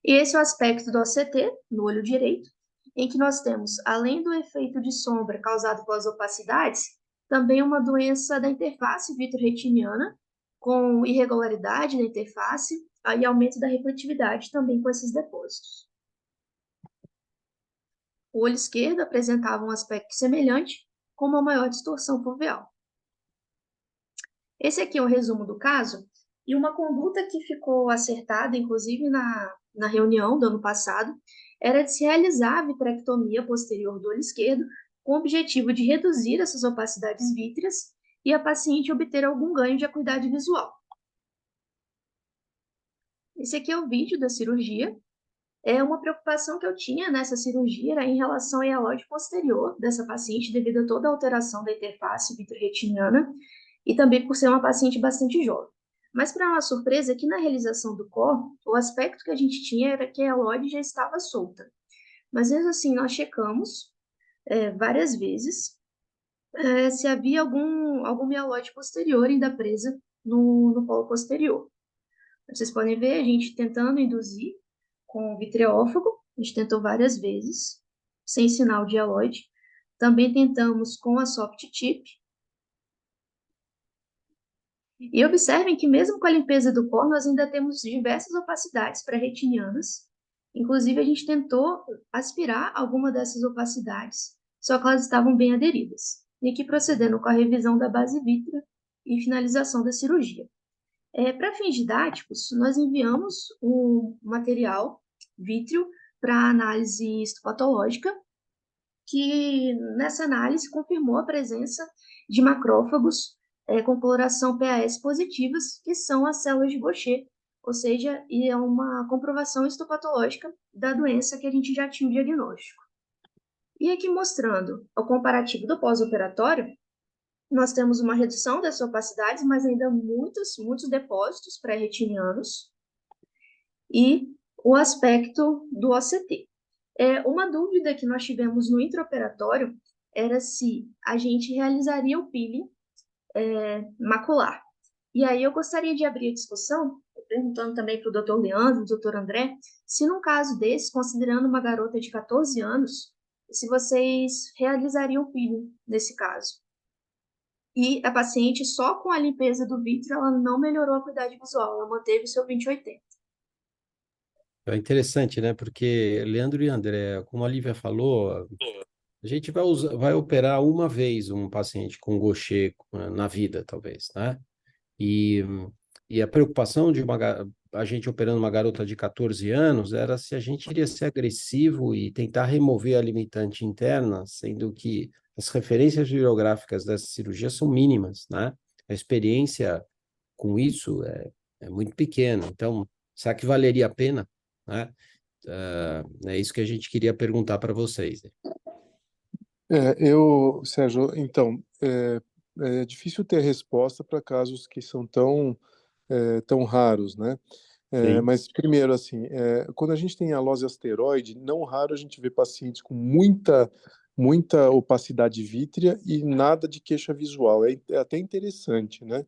E esse é o aspecto do OCT, no olho direito, em que nós temos, além do efeito de sombra causado pelas opacidades, também uma doença da interface vitro-retiniana, com irregularidade da interface e aumento da refletividade também com esses depósitos. O olho esquerdo apresentava um aspecto semelhante, com uma maior distorção foveal. Esse aqui é o resumo do caso, e uma conduta que ficou acertada, inclusive na reunião do ano passado, era de se realizar a vitrectomia posterior do olho esquerdo, com o objetivo de reduzir essas opacidades vítreas e a paciente obter algum ganho de acuidade visual. Esse aqui é o vídeo da cirurgia. Uma preocupação que eu tinha nessa cirurgia era em relação ao hialóide posterior dessa paciente, devido a toda a alteração da interface vitro-retiniana, e também por ser uma paciente bastante jovem. Mas, para nossa surpresa, aqui na realização do COR, o aspecto que a gente tinha era que a hialóide já estava solta. Mas, mesmo assim, nós checamos várias vezes se havia algum hialóide posterior ainda presa no polo posterior. Vocês podem ver a gente tentando induzir com o vitreófago, a gente tentou várias vezes, sem sinal de hialóide. Também tentamos com a soft tip. E observem que mesmo com a limpeza do pó, nós ainda temos diversas opacidades pré-retinianas. Inclusive, a gente tentou aspirar alguma dessas opacidades, só que elas estavam bem aderidas. E aqui procedendo com a revisão da base vítrea e finalização da cirurgia. Para fins didáticos, nós enviamos um material vítreo para análise histopatológica, que nessa análise confirmou a presença de macrófagos com coloração PAS positivas, que são as células de Gaucher, ou seja, é uma comprovação histopatológica da doença que a gente já tinha o diagnóstico. E aqui mostrando o comparativo do pós-operatório, nós temos uma redução das opacidades, mas ainda muitos depósitos pré-retinianos, e o aspecto do OCT. Uma dúvida que nós tivemos no intraoperatório era se a gente realizaria o peeling macular. E aí eu gostaria de abrir a discussão, perguntando também para o Dr. Leandro, Dr. André, se num caso desse, considerando uma garota de 14 anos, se vocês realizariam o peeling nesse caso. E a paciente, só com a limpeza do vítreo, ela não melhorou a acuidade visual, ela manteve o seu 20/80. É interessante, né? Porque Leandro e André, como a Lívia falou, a gente vai operar uma vez um paciente com Gaucher na vida, talvez, né? E, e a preocupação de a gente operando uma garota de 14 anos era se a gente iria ser agressivo e tentar remover a limitante interna, sendo que as referências bibliográficas dessa cirurgia são mínimas, né? A experiência com isso é muito pequena. Então, será que valeria a pena, né? É isso que a gente queria perguntar para vocês. Sérgio, então, é difícil ter resposta para casos que são tão raros, né? Sim. Mas, primeiro, assim, quando a gente tem alose asteroide, não raro a gente vê pacientes com muita opacidade vítrea e nada de queixa visual. É até interessante, né?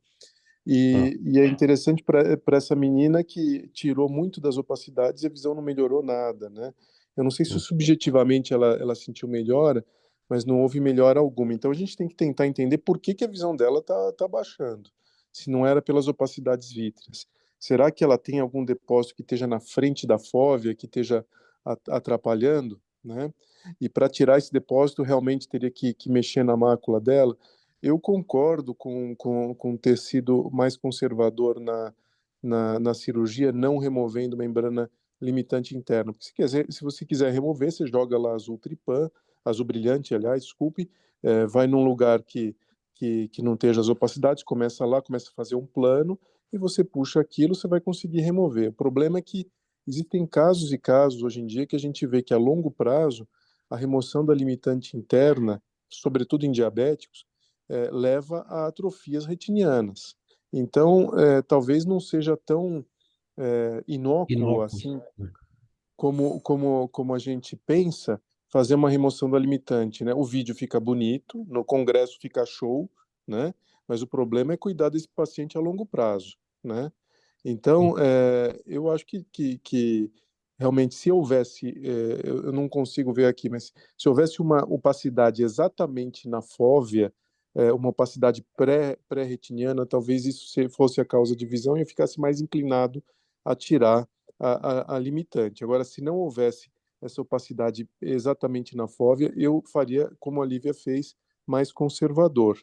E é interessante para essa menina que tirou muito das opacidades e a visão não melhorou nada, né? Eu não sei se subjetivamente ela sentiu melhora, mas não houve melhora alguma. Então a gente tem que tentar entender por que a visão dela tá baixando, se não era pelas opacidades vítreas. Será que ela tem algum depósito que esteja na frente da fóvea, que esteja atrapalhando, né? E para tirar esse depósito, realmente teria que mexer na mácula dela. Eu concordo com ter sido mais conservador na cirurgia, não removendo membrana limitante interna. Porque se você quiser remover, você joga lá azul tripã, azul brilhante, aliás, desculpe, vai num lugar que não esteja as opacidades, começa a fazer um plano e você puxa aquilo, você vai conseguir remover. O problema é que existem casos e casos hoje em dia que a gente vê que a longo prazo a remoção da limitante interna, sobretudo em diabéticos, leva a atrofias retinianas. Então, talvez não seja tão inócuo assim como a gente pensa, fazer uma remoção da limitante, né? O vídeo fica bonito, no congresso fica show, né? Mas o problema é cuidar desse paciente a longo prazo, né? Então, eu acho que realmente, se houvesse, eu não consigo ver aqui, mas se houvesse uma opacidade exatamente na fóvea, uma opacidade pré-retiniana, talvez isso fosse a causa de visão e eu ficasse mais inclinado a tirar a limitante. Agora, se não houvesse essa opacidade exatamente na fóvea, eu faria, como a Lívia fez, mais conservador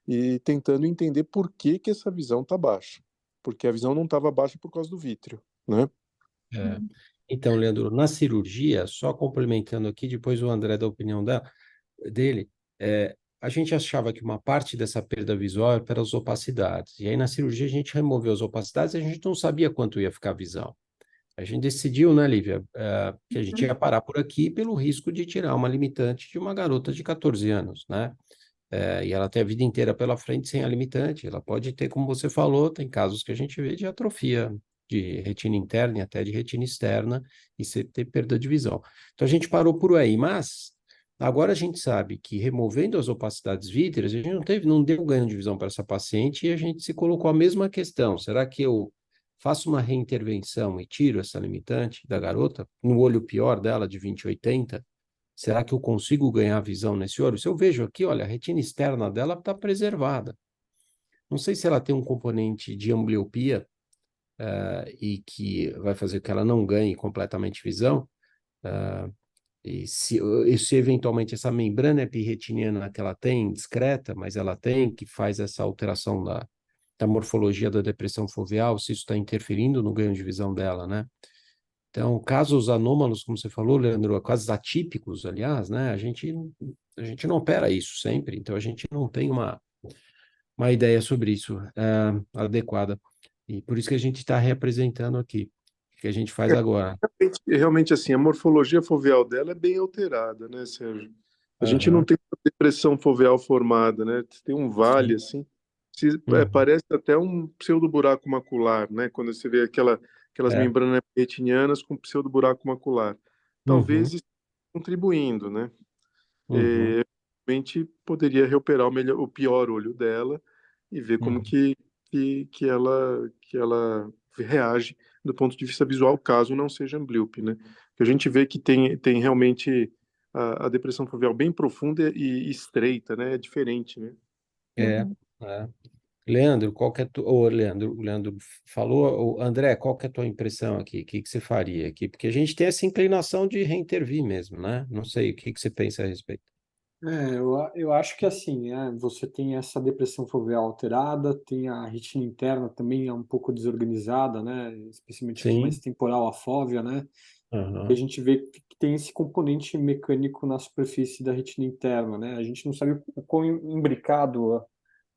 e tentando entender por que essa visão está baixa, porque a visão não estava baixa por causa do vítreo, né? Então, Leandro, na cirurgia, só complementando aqui, depois o André dá a opinião dele, a gente achava que uma parte dessa perda visual era pelas opacidades. E aí, na cirurgia, a gente removeu as opacidades e a gente não sabia quanto ia ficar a visão. A gente decidiu, né, Lívia, que a gente ia parar por aqui pelo risco de tirar uma limitante de uma garota de 14 anos, né? E ela tem a vida inteira pela frente sem a limitante. Ela pode ter, como você falou, tem casos que a gente vê de atrofia de retina interna e até de retina externa e você ter perda de visão. Então a gente parou por aí, mas agora a gente sabe que removendo as opacidades vítreas, a gente não deu ganho de visão para essa paciente e a gente se colocou a mesma questão. Será que eu faço uma reintervenção e tiro essa limitante da garota no olho pior dela de 20/80? Será que eu consigo ganhar visão nesse olho? Se eu vejo aqui, olha, a retina externa dela está preservada. Não sei se ela tem um componente de ambliopia e que vai fazer que ela não ganhe completamente visão. E se eventualmente essa membrana epirretiniana que ela tem, discreta, mas ela tem, que faz essa alteração da morfologia da depressão foveal, se isso está interferindo no ganho de visão dela, né? Então, casos anômalos, como você falou, Leandro, casos atípicos, aliás, né? A gente não opera isso sempre, então a gente não tem uma ideia sobre isso adequada. E por isso que a gente está reapresentando aqui, o que a gente faz agora. Realmente, assim, a morfologia foveal dela é bem alterada, né, Sérgio? A gente não tem depressão foveal formada, né? Tem um vale, assim, parece até um pseudo buraco macular, né? Quando você vê aquelas É. membranas retinianas com pseudoburaco macular. Talvez Uhum, isso contribuindo, né? uhum, Realmente poderia reoperar o pior olho dela e ver como uhum. que ela reage do ponto de vista visual, caso não seja amblyopia, né? Que a gente vê que tem realmente a depressão foveal bem profunda e estreita, né? É diferente, né? É, Uhum. é. Leandro, qual que é o Leandro falou, André, qual que é a tua impressão aqui? O que que você faria aqui? Porque a gente tem essa inclinação de reintervir mesmo, né? Não sei, o que que você pensa a respeito? Eu acho que assim, você tem essa depressão foveal alterada, tem a retina interna também é um pouco desorganizada, né? Especialmente mais Sim. temporal a fóvea, né? E a Aham. gente vê que tem esse componente mecânico na superfície da retina interna, né? A gente não sabe o quão imbricado,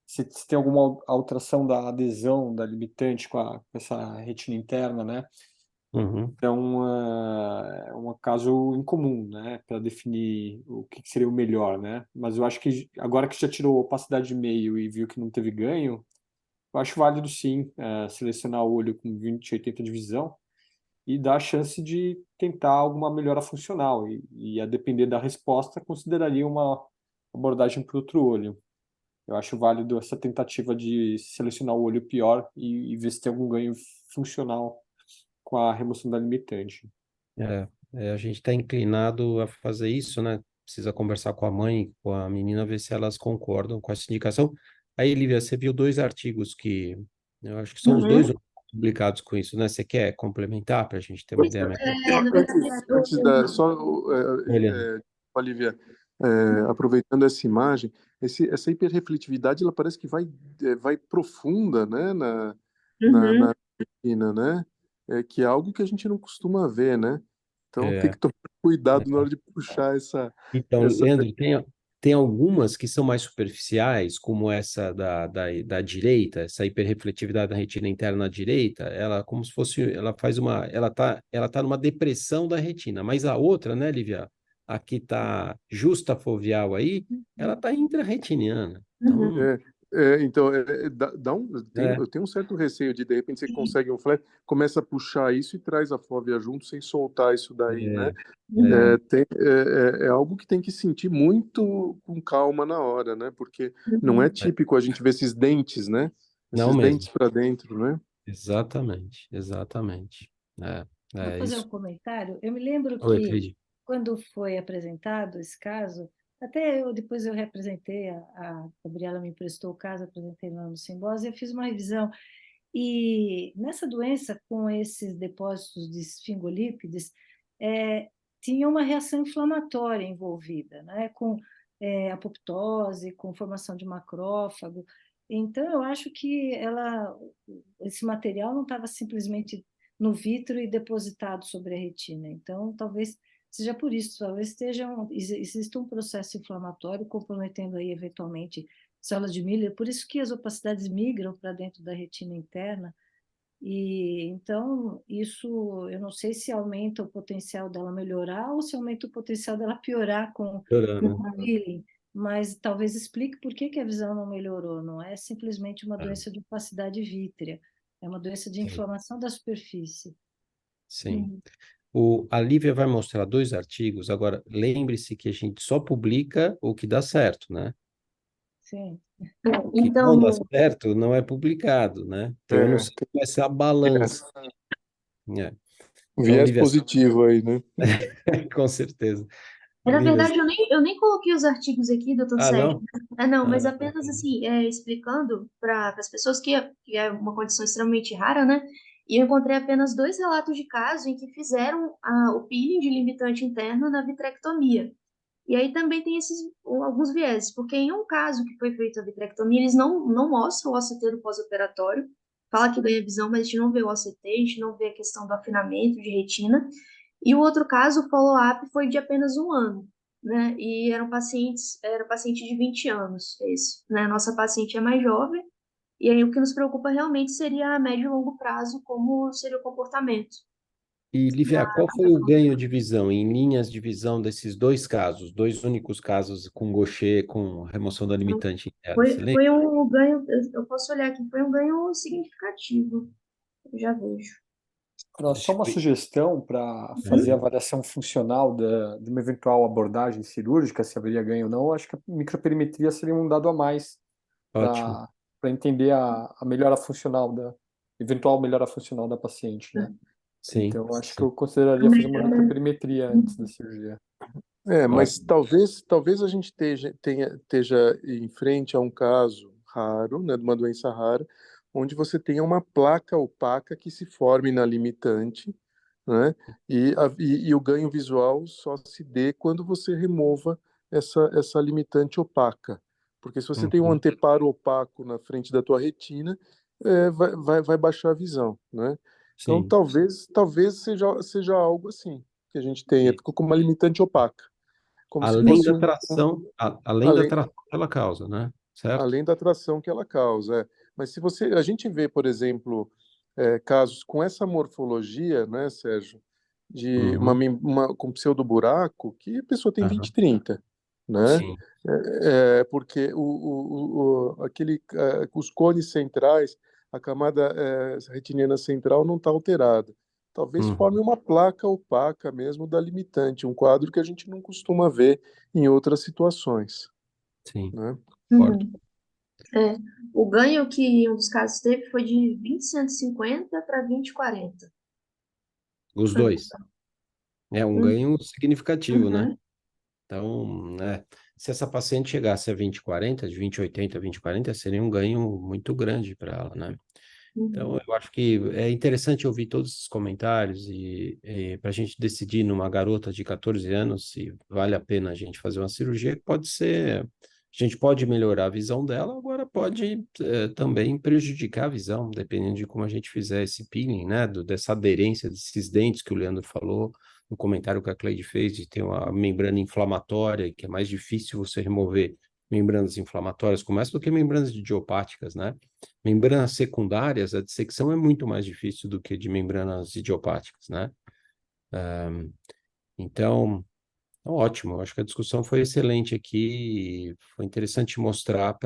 se tem alguma alteração da adesão da limitante com essa retina interna, né? Uhum. Então, é um caso incomum, né, para definir o que seria o melhor, né? Mas eu acho que agora que já tirou opacidade de meio e viu que não teve ganho, eu acho válido sim, selecionar o olho com 20/80 de visão e dar a chance de tentar alguma melhora funcional. E a depender da resposta, consideraria uma abordagem para outro olho. Eu acho válido essa tentativa de selecionar o olho pior e ver se tem algum ganho funcional com a remoção da limitante. A gente está inclinado a fazer isso, né? Precisa conversar com a mãe, com a menina, ver se elas concordam com essa indicação. Aí, Lívia, você viu dois artigos que eu acho que são os dois Uhum. publicados com isso, né? Você quer complementar para a gente ter uma ideia melhor? Na verdade, Antes só, Helena. Olivia, aproveitando essa imagem, essa hiperrefletividade, ela parece que vai profunda, né, uhum. na retina, né? Que é algo que a gente não costuma ver, né? Então tem É, que tomar cuidado na é. hora de puxar Então, essa. Leandro, tem algumas que são mais superficiais, como essa da direita, essa hiperrefletividade da retina interna à direita, ela como se fosse, ela tá numa depressão da retina, mas a outra, né, Lívia, a que tá justa foveal aí, ela tá intrarretiniana. Uhum. Então, Então, é, eu tenho um certo receio de repente, você consegue um flash, começa a puxar isso e traz a fóvea junto sem soltar isso daí, né? é, é, É algo que tem que sentir muito com calma na hora, né? Porque não é Uhum. típico a gente ver esses dentes, né? não Esses dentes mesmo. para dentro, né? Exatamente, exatamente. Vou É fazer um isso. comentário. Eu me lembro Oi, que, Cleide. quando foi apresentado esse caso, até depois eu representei, a Gabriela me emprestou o caso, apresentei no Simbose, eu fiz uma revisão. E nessa doença, com esses depósitos de esfingolípides, é, tinha uma reação inflamatória envolvida, né? Com apoptose, com formação de macrófago. Então, eu acho que esse material não estava simplesmente no vítreo e depositado sobre a retina. Então, talvez seja por isso, talvez exista um processo inflamatório comprometendo aí, eventualmente, células de Miller, por isso que as opacidades migram para dentro da retina interna, e então isso eu não sei se aumenta o potencial dela melhorar ou se aumenta o potencial dela piorar com Chorando. o peeling, mas talvez explique por que que a visão não melhorou, não é simplesmente uma Ah, doença de opacidade vítrea, é uma doença de sim, inflamação da superfície. sim. A Lívia vai mostrar dois artigos. Agora, lembre-se que a gente só publica o que dá certo, né? Sim. O que não dá Então, certo não é publicado, né? Então, eu não É, sei qual vai ser a tem balança. essa É. Então, viés Lívia, positivo aí, né? com certeza. na Lívia, verdade, eu nem coloquei os artigos aqui, doutor ah, Sérgio. não? Não, Ah, mas apenas assim, explicando para as pessoas que é uma condição extremamente rara, né? E eu encontrei apenas 2 relatos de caso em que fizeram o peeling de limitante interno na vitrectomia. E aí também tem alguns vieses, porque em um caso que foi feita a vitrectomia, eles não mostram o OCT do pós-operatório, fala que ganha visão, mas a gente não vê o OCT, a gente não vê a questão do afinamento de retina. E o outro caso, o follow-up, foi de apenas 1 ano, né? E era paciente de 20 anos, esse, né? A nossa paciente é mais jovem, e aí o que nos preocupa realmente seria a médio e longo prazo, como seria o comportamento. e Lívia, qual foi o ganho de visão em linhas de visão desses dois casos, dois únicos casos com Gaucher, com remoção da limitante interna? Você lembra? Foi um ganho, eu posso olhar aqui, foi um ganho significativo, eu já vejo. Só uma Acho que- sugestão para fazer a avaliação funcional de uma eventual abordagem cirúrgica, se haveria ganho ou não. Eu acho que a microperimetria seria um dado a mais Ótimo. para entender a melhora funcional eventual melhora funcional da paciente, né? Sim, Então, eu acho que sim. eu consideraria fazer uma microperimetria antes da cirurgia. Mas Ótimo. talvez a gente esteja em frente a um caso raro, né, de uma doença rara, onde você tenha uma placa opaca que se forme na limitante, né, e o ganho visual só se dê quando você remova essa limitante opaca. Porque se você tem um Uhum. anteparo opaco na frente da tua retina, vai baixar a visão, né? Então, Sim. talvez seja algo assim que a gente tenha, E com uma limitante opaca, como se além fosse da tração, além da além, tração que ela causa, né? Certo? além da atração que ela causa. Mas se a gente vê, por exemplo, casos com essa morfologia, né, Sérgio, de Uhum. com pseudoburaco, que a pessoa tem 20, Aham. 30, né? Sim. Porque os cones centrais, a camada retiniana central não está alterada. Talvez forme Uhum. uma placa opaca mesmo da limitante, um quadro que a gente não costuma ver em outras situações, Sim. né? Concordo. Uhum. É. O ganho que um dos casos teve foi de 20,150 para 20,40. Os dois. É um Uhum. ganho significativo, né? Uhum. Então, se essa paciente chegasse a 20/40, de 20/80 a 20/40, seria um ganho muito grande para ela, né? Então, Uhum. eu acho que é interessante ouvir todos esses comentários e para a gente decidir numa garota de 14 anos se vale a pena a gente fazer uma cirurgia, que pode ser, a gente pode melhorar a visão dela, agora pode também prejudicar a visão, dependendo de como a gente fizer esse peeling, né, dessa aderência desses dentes que o Leandro falou, no comentário que a Cleide fez, de ter uma membrana inflamatória, que é mais difícil você remover membranas inflamatórias como essa do que membranas idiopáticas, né? Membranas secundárias, a dissecção é muito mais difícil do que de membranas idiopáticas, né? Então, ótimo, eu acho que a discussão foi excelente aqui, e foi interessante mostrar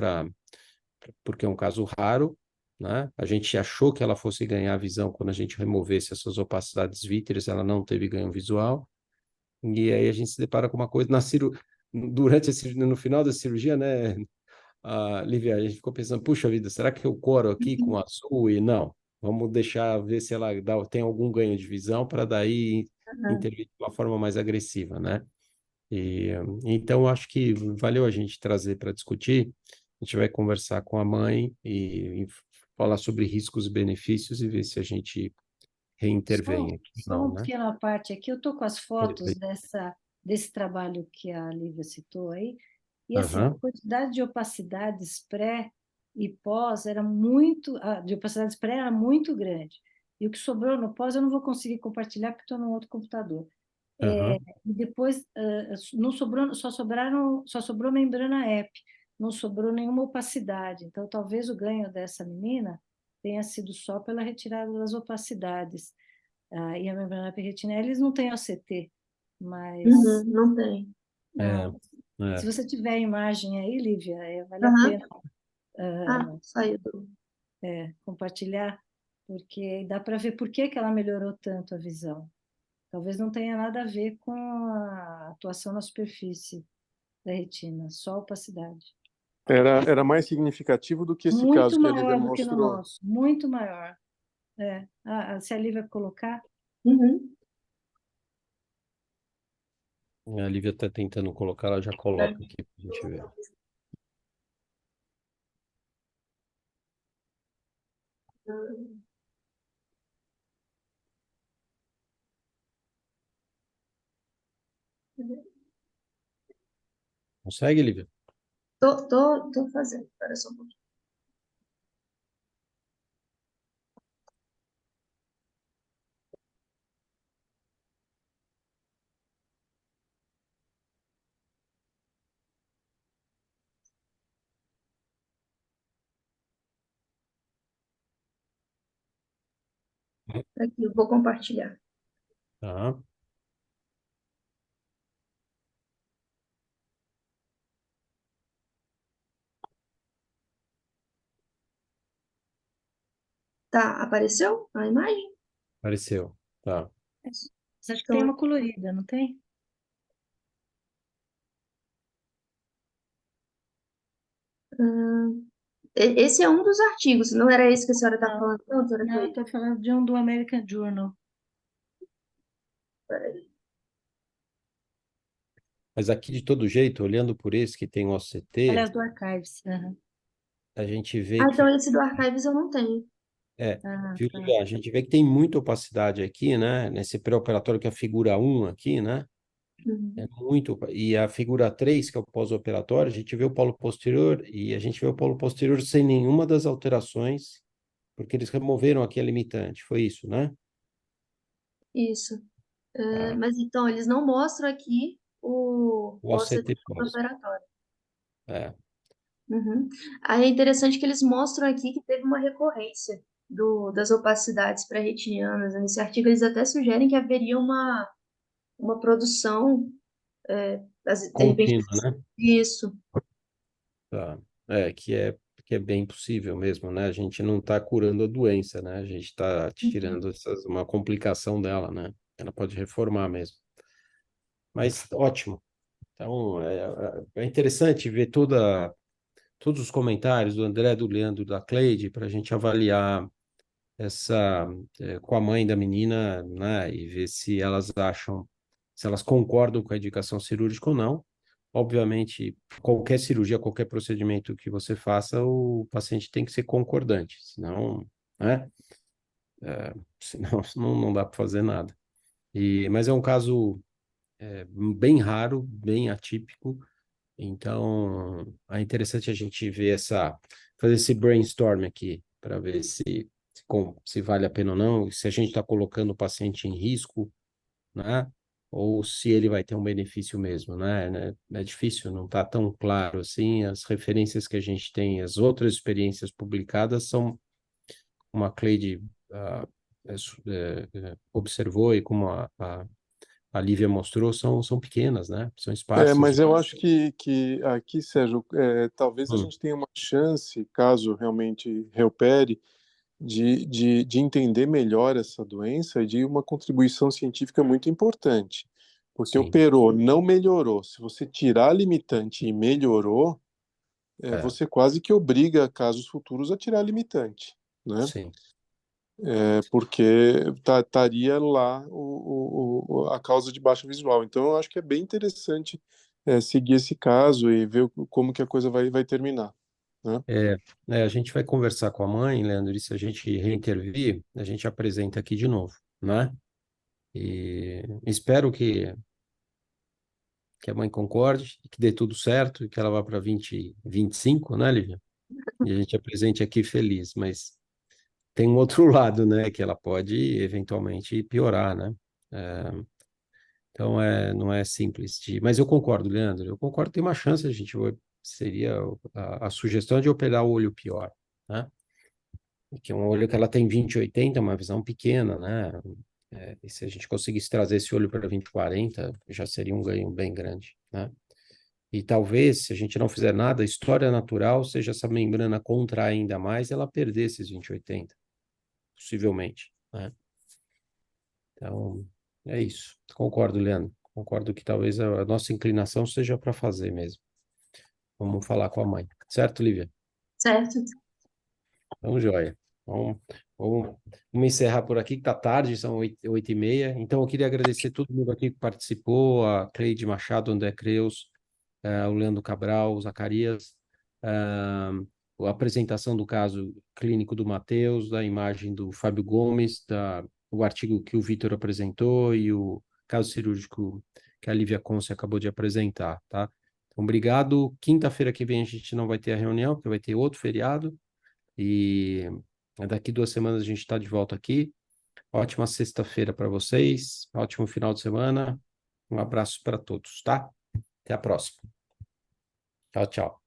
porque é um caso raro, né? A gente achou que ela fosse ganhar visão quando a gente removesse essas opacidades vítreas, ela não teve ganho visual, e aí a gente se depara com uma coisa durante no final da cirurgia, né? Lívia, a gente ficou pensando, puxa vida, será que eu coro aqui com azul? E não, vamos deixar ver se ela tem algum ganho de visão para daí Uhum. intervir de uma forma mais agressiva, né? E então acho que valeu a gente trazer para discutir. A gente vai conversar com a mãe e falar sobre riscos e benefícios e ver se a gente reintervém aqui, Só não, uma né? pequena parte aqui, eu estou com as fotos Perfeito. desse trabalho que a Lívia citou aí, e assim, a Aham, quantidade de opacidades pré e pós era muito, de opacidades pré era muito grande, e o que sobrou no pós eu não vou conseguir compartilhar porque estou num outro computador. aham, E depois não sobrou, só sobrou membrana EP, não sobrou nenhuma opacidade, então talvez o ganho dessa menina tenha sido só pela retirada das opacidades. E a membrana perretinal, eles não têm OCT, Uhum. mas Não tem. é, não. Se é, você tiver a imagem aí, Lívia, vale a Aham. pena Saiu do. compartilhar, porque dá para ver por que que ela melhorou tanto a visão. Talvez não tenha nada a ver com a atuação na superfície da retina, só a opacidade. Era mais significativo do que esse caso Muito que a Lívia maior do que no mostrou. nosso, muito maior. Se a Lívia colocar, Uhum. a Lívia está tentando colocar, ela já coloca aqui para a gente ver. Consegue, Lívia? Tô fazendo. Espera só um pouquinho. Aqui, eu vou compartilhar. Tá. Tá, apareceu a imagem? Apareceu. Tá. Mas acho que Então, tem uma colorida, não tem? esse é um dos artigos, não era esse que a senhora está Não, falando, não, doutora não, eu Cleide? estou falando de um do American Journal. Peraí. Mas aqui, de todo jeito, olhando por esse que tem o OCT, Aliás, do Archives. Aham. a gente vê Ah, então que, esse do Archives eu não tenho. Ah, viu, tá. Lívia? A gente vê que tem muita opacidade aqui, né? Nesse pré-operatório que é a figura 1 aqui, né? É Uhum. muito. E a figura 3 que é o pós-operatório, a gente vê o polo posterior e a gente vê o polo posterior sem nenhuma das alterações, porque eles removeram aqui a limitante. Foi isso, né? Isso. Ah, Mas então, eles não mostram aqui o o OCT OCT pós. operatório. É, Uhum. Aí é interessante que eles mostram aqui que teve uma recorrência das opacidades pré-retinianas. Nesse artigo, eles até sugerem que haveria uma produção, de repente, contínua, né? isso. Tá. Que é bem possível mesmo, né? A gente não está curando a doença, né? A gente está Uhum. tirando uma complicação dela, né? Ela pode reformar mesmo. Mas ótimo. Então, é interessante ver todos os comentários do André, do Leandro, da Cleide, para a gente avaliar com a mãe da menina, né? E ver se elas acham, se elas concordam com a indicação cirúrgica ou não. Obviamente, qualquer cirurgia, qualquer procedimento que você faça, o paciente tem que ser concordante, senão, né? Senão não dá para fazer nada. Mas é um caso bem raro, bem atípico, então é interessante a gente ver fazer esse brainstorm aqui, para ver se vale a pena ou não, se a gente está colocando o paciente em risco, né? Ou se ele vai ter um benefício mesmo, né? É difícil, não está tão claro assim. As referências que a gente tem, as outras experiências publicadas são, como a Cleide observou e como a Lívia mostrou, são pequenas, né? São esparsas. Mas eu acho que aqui, Sérgio, talvez a Hum, gente tenha uma chance, caso realmente reopere, de entender melhor essa doença e de uma contribuição científica muito importante. Porque sim, operou, não melhorou. Se você tirar a limitante e melhorou, é, você quase que obriga casos futuros a tirar a limitante, né? sim. Porque estaria lá a causa de baixa visual. Então, eu acho que é bem interessante seguir esse caso e ver como que a coisa vai terminar, né? A gente vai conversar com a mãe, Leandro, e se a gente reintervir, a gente apresenta aqui de novo, né? E espero que a mãe concorde, que dê tudo certo, e que ela vá para 2025, né, Lívia? E a gente apresente aqui feliz, mas tem um outro lado, né, que ela pode eventualmente piorar, né? É, então, não é simples mas eu concordo, Leandro, eu concordo, tem uma chance, seria a sugestão de operar o olho pior, né? Que é um olho que ela tem 20/80, uma visão pequena, né? E se a gente conseguisse trazer esse olho para 20/40, já seria um ganho bem grande, né? E talvez, se a gente não fizer nada, a história natural seja essa membrana contrair ainda mais e ela perder esses 20/80, possivelmente, né? Então, é isso. Concordo, Leandro. Concordo que talvez a nossa inclinação seja para fazer mesmo. Vamos falar com a mãe. Certo, Lívia? Certo? Então, joia. Vamos, vamos, vamos encerrar por aqui, que está tarde, são 8h30. Então, eu queria agradecer todo mundo aqui que participou, a Cleide Machado, André Creus, o Leandro Cabral, o Zacarias, a apresentação do caso clínico do Matheus, da imagem do Fábio Gomes, o artigo que o Vitor apresentou e o caso cirúrgico que a Lívia Conce acabou de apresentar, tá? Então, obrigado. Quinta-feira que vem a gente não vai ter a reunião, porque vai ter outro feriado. E daqui 2 semanas a gente está de volta aqui. Ótima sexta-feira para vocês. Ótimo final de semana. Um abraço para todos, tá? Até a próxima. Tchau, tchau.